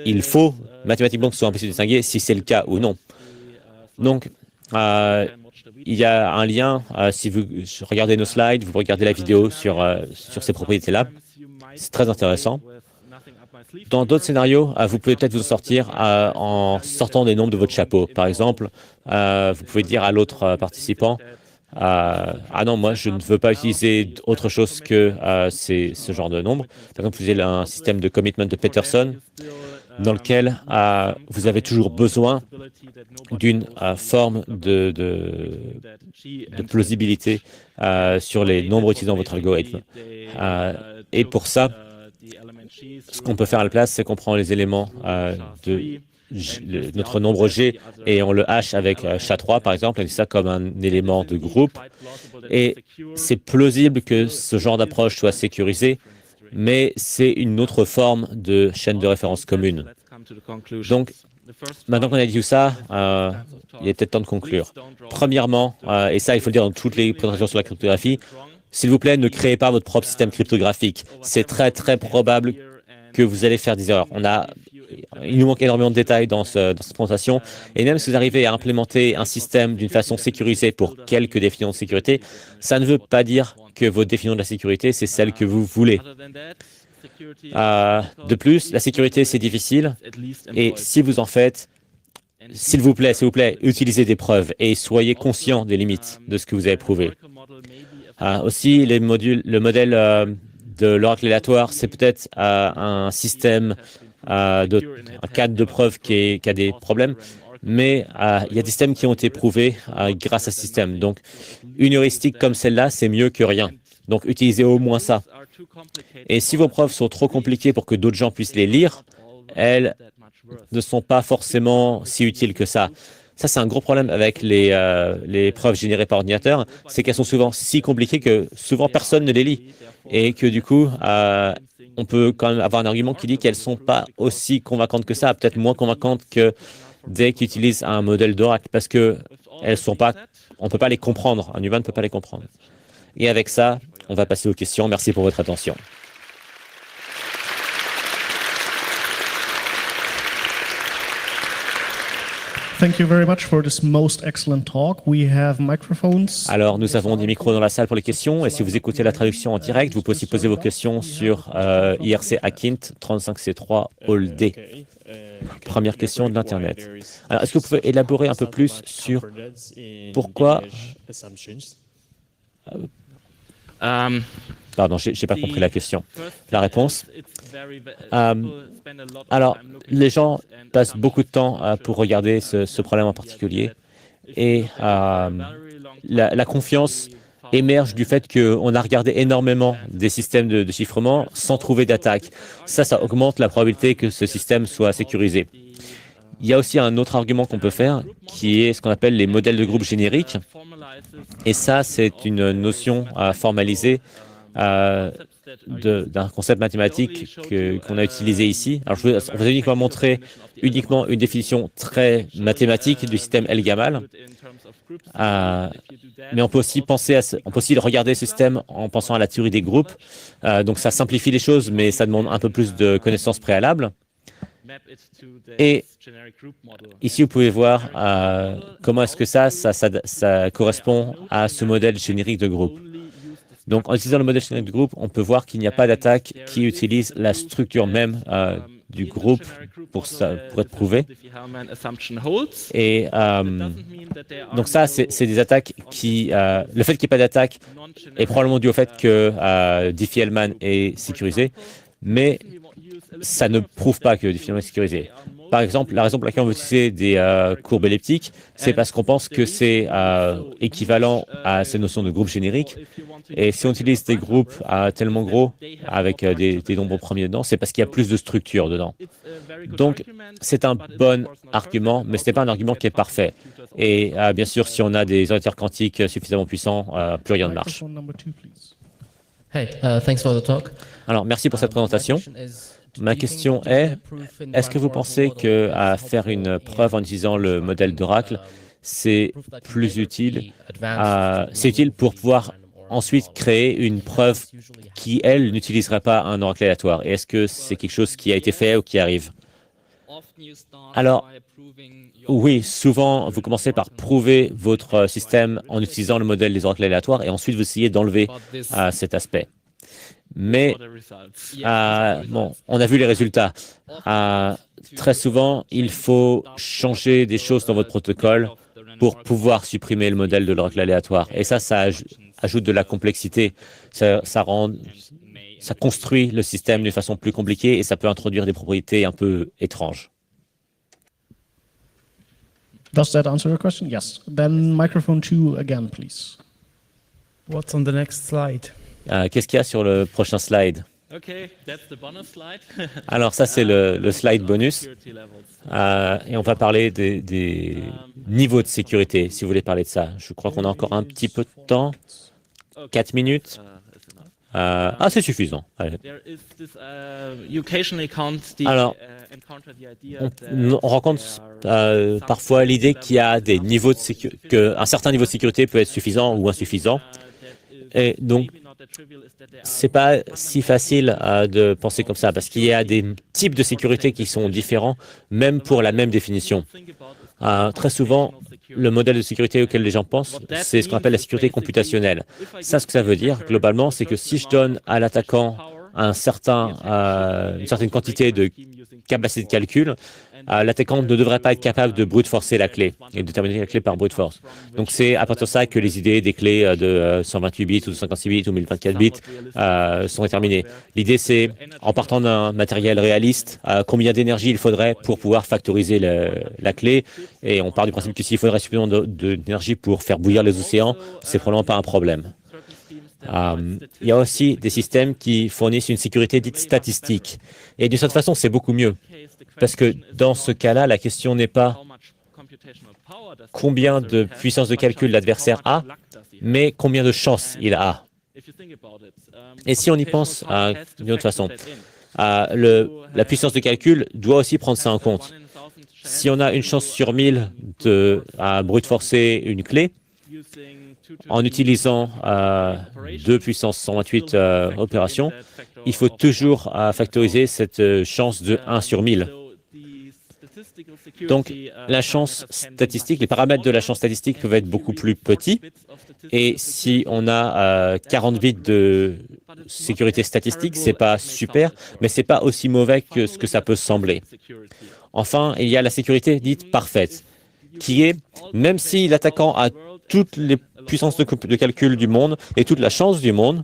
il faut mathématiquement que ce soit impossible de distinguer si c'est le cas ou non. Donc, il y a un lien, si vous regardez nos slides, vous regardez la vidéo sur ces propriétés-là. C'est très intéressant. Dans d'autres scénarios, vous pouvez peut-être vous en sortir en sortant des nombres de votre chapeau. Par exemple, vous pouvez dire à l'autre participant, ah non, moi je ne veux pas utiliser autre chose que ce genre de nombre. Par exemple, vous avez un système de commitment de Peterson dans lequel vous avez toujours besoin d'une forme de plausibilité sur les nombres utilisés dans votre algorithme. Et pour ça, ce qu'on peut faire à la place, c'est qu'on prend les éléments de notre nombre G et on le hash avec SHA-3 par exemple, et ça comme un élément de groupe. Et c'est plausible que ce genre d'approche soit sécurisé, mais c'est une autre forme de chaîne de référence commune. Donc, maintenant qu'on a dit tout ça, il est peut-être temps de conclure. Premièrement, et ça il faut le dire dans toutes les présentations sur la cryptographie, s'il vous plaît, ne créez pas votre propre système cryptographique. C'est très très probable que vous allez faire des erreurs. Il nous manque énormément de détails dans cette présentation. Et même si vous arrivez à implémenter un système d'une façon sécurisée pour quelques définitions de sécurité, ça ne veut pas dire que votre définition de la sécurité, c'est celle que vous voulez. De plus, la sécurité, c'est difficile. Et si vous en faites, s'il vous plaît, utilisez des preuves et soyez conscient des limites de ce que vous avez prouvé. Aussi, le modèle de l'oracle aléatoire, c'est peut-être un système, un cadre de preuve qui a des problèmes, mais il y a des systèmes qui ont été prouvés grâce à ce système. Donc, une heuristique comme celle-là, c'est mieux que rien. Donc, utilisez au moins ça. Et si vos preuves sont trop compliquées pour que d'autres gens puissent les lire, elles ne sont pas forcément si utiles que ça. Ça, c'est un gros problème avec les preuves générées par ordinateur, c'est qu'elles sont souvent si compliquées que souvent personne ne les lit. Et que du coup, on peut quand même avoir un argument qui dit qu'elles ne sont pas aussi convaincantes que ça, peut-être moins convaincantes que dès qu'ils utilisent un modèle d'oracle, parce que on ne peut pas les comprendre, un humain ne peut pas les comprendre. Et avec ça, on va passer aux questions. Merci pour votre attention. Thank you very much for this most excellent talk. We have microphones. Alors, nous avons des micros dans la salle pour les questions. Et si vous écoutez la traduction en direct, vous pouvez aussi poser vos questions sur IRC Akint 35C3 Hall D. Première question de l'Internet. Alors, est-ce que vous pouvez élaborer un peu plus sur pourquoi... Pardon, je n'ai pas compris la question. La réponse. Alors, les gens passent beaucoup de temps pour regarder ce problème en particulier. Et la confiance émerge du fait qu'on a regardé énormément des systèmes de chiffrement sans trouver d'attaque. Ça augmente la probabilité que ce système soit sécurisé. Il y a aussi un autre argument qu'on peut faire, qui est ce qu'on appelle les modèles de groupe génériques. Et ça, c'est une notion formalisée d'un concept mathématique qu'on a utilisé ici. Alors, on va uniquement montrer une définition très mathématique du système L-Gamal. Mais on peut aussi regarder ce système en pensant à la théorie des groupes. Donc, ça simplifie les choses, mais ça demande un peu plus de connaissances préalables. Et ici, vous pouvez voir comment est-ce que ça correspond à ce modèle générique de groupe. Donc, en utilisant le modèle générique de groupe, on peut voir qu'il n'y a pas d'attaque qui utilise la structure même du groupe pour être prouvé. Et donc ça, c'est des attaques qui... le fait qu'il n'y ait pas d'attaque est probablement dû au fait que Diffie-Hellman est sécurisé, mais ça ne prouve pas que Diffie-Hellman est sécurisé. Par exemple, la raison pour laquelle on veut utiliser des courbes elliptiques, c'est parce qu'on pense que c'est équivalent à ces notions de groupe générique. Et si on utilise des groupes tellement gros, avec des nombres premiers dedans, c'est parce qu'il y a plus de structure dedans. Donc, c'est un bon argument, mais ce n'est pas un argument qui est parfait. Et bien sûr, si on a des ordinateurs quantiques suffisamment puissants, plus rien ne marche. Hey, thanks for the talk. Alors, merci pour cette présentation. Ma question est, est-ce que vous pensez que faire une preuve en utilisant le modèle d'Oracle, c'est plus utile, c'est utile pour pouvoir ensuite créer une preuve qui, elle, n'utiliserait pas un oracle aléatoire? Et est-ce que c'est quelque chose qui a été fait ou qui arrive? Alors, oui, souvent, vous commencez par prouver votre système en utilisant le modèle des oracles aléatoires et ensuite vous essayez d'enlever cet aspect. Mais, bon, on a vu les résultats. Très souvent, il faut changer des choses dans votre protocole pour pouvoir supprimer le modèle de l'oracle aléatoire. Et ça ajoute de la complexité. Ça construit le système d'une façon plus compliquée et ça peut introduire des propriétés un peu étranges. Does that answer your question? Yes. Then microphone 2 again, please. What's on the next slide? Qu'est-ce qu'il y a sur le prochain slide? Alors ça, c'est le slide bonus. Et on va parler des niveaux de sécurité, si vous voulez parler de ça. Je crois qu'on a encore un petit peu de temps. 4 minutes. C'est suffisant. Allez. Alors, on rencontre parfois l'idée qu'il y a des niveaux de qu'un certain niveau de sécurité peut être suffisant ou insuffisant. Et donc, c'est pas si facile de penser comme ça, parce qu'il y a des types de sécurité qui sont différents, même pour la même définition. Très souvent, le modèle de sécurité auquel les gens pensent, c'est ce qu'on appelle la sécurité computationnelle. Ça, ce que ça veut dire, globalement, c'est que si je donne à l'attaquant une certaine quantité de capacité de calcul, l'attaquant ne devrait pas être capable de brute forcer la clé et de terminer la clé par brute force. Donc c'est à partir de ça que les idées des clés de 128 bits ou de 56 bits ou 1024 bits sont déterminées. L'idée c'est, en partant d'un matériel réaliste, combien d'énergie il faudrait pour pouvoir factoriser la clé, et on part du principe que s'il faudrait suffisamment d'énergie pour faire bouillir les océans, c'est probablement pas un problème. Il y a aussi des systèmes qui fournissent une sécurité dite statistique. Et d'une certaine façon, c'est beaucoup mieux. Parce que dans ce cas-là, la question n'est pas combien de puissance de calcul l'adversaire a, mais combien de chances il a. Et si on y pense d'une autre façon, la puissance de calcul doit aussi prendre ça en compte. Si on a une chance sur 1000 de brute forcer une clé, en utilisant 2 puissance 128 opérations, il faut toujours factoriser cette chance de 1 sur 1000. Donc, la chance statistique, les paramètres de la chance statistique peuvent être beaucoup plus petits. Et si on a 40 bits de sécurité statistique, c'est pas super, mais c'est pas aussi mauvais que ce que ça peut sembler. Enfin, il y a la sécurité dite parfaite, qui est, même si l'attaquant a toutes les puissances de calcul du monde et toute la chance du monde,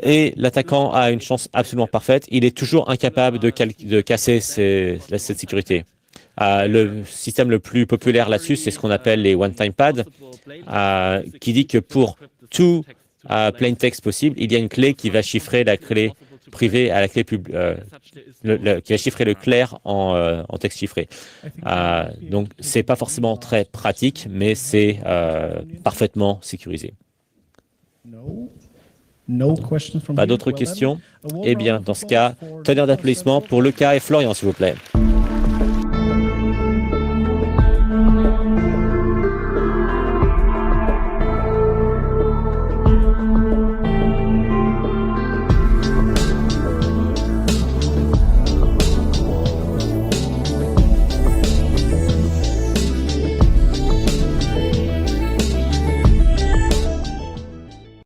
et l'attaquant a une chance absolument parfaite, il est toujours incapable de casser cette sécurité. Le système le plus populaire là-dessus, c'est ce qu'on appelle les one-time pads, qui dit que pour tout plain text possible, il y a une clé qui va chiffrer la clé privée à la clé publique, qui va chiffrer le clair en texte chiffré. Donc, c'est pas forcément très pratique, mais c'est parfaitement sécurisé. Pas d'autres questions? Eh bien, dans ce cas, tonnerre d'applaudissements pour Lucas et Florian, s'il vous plaît.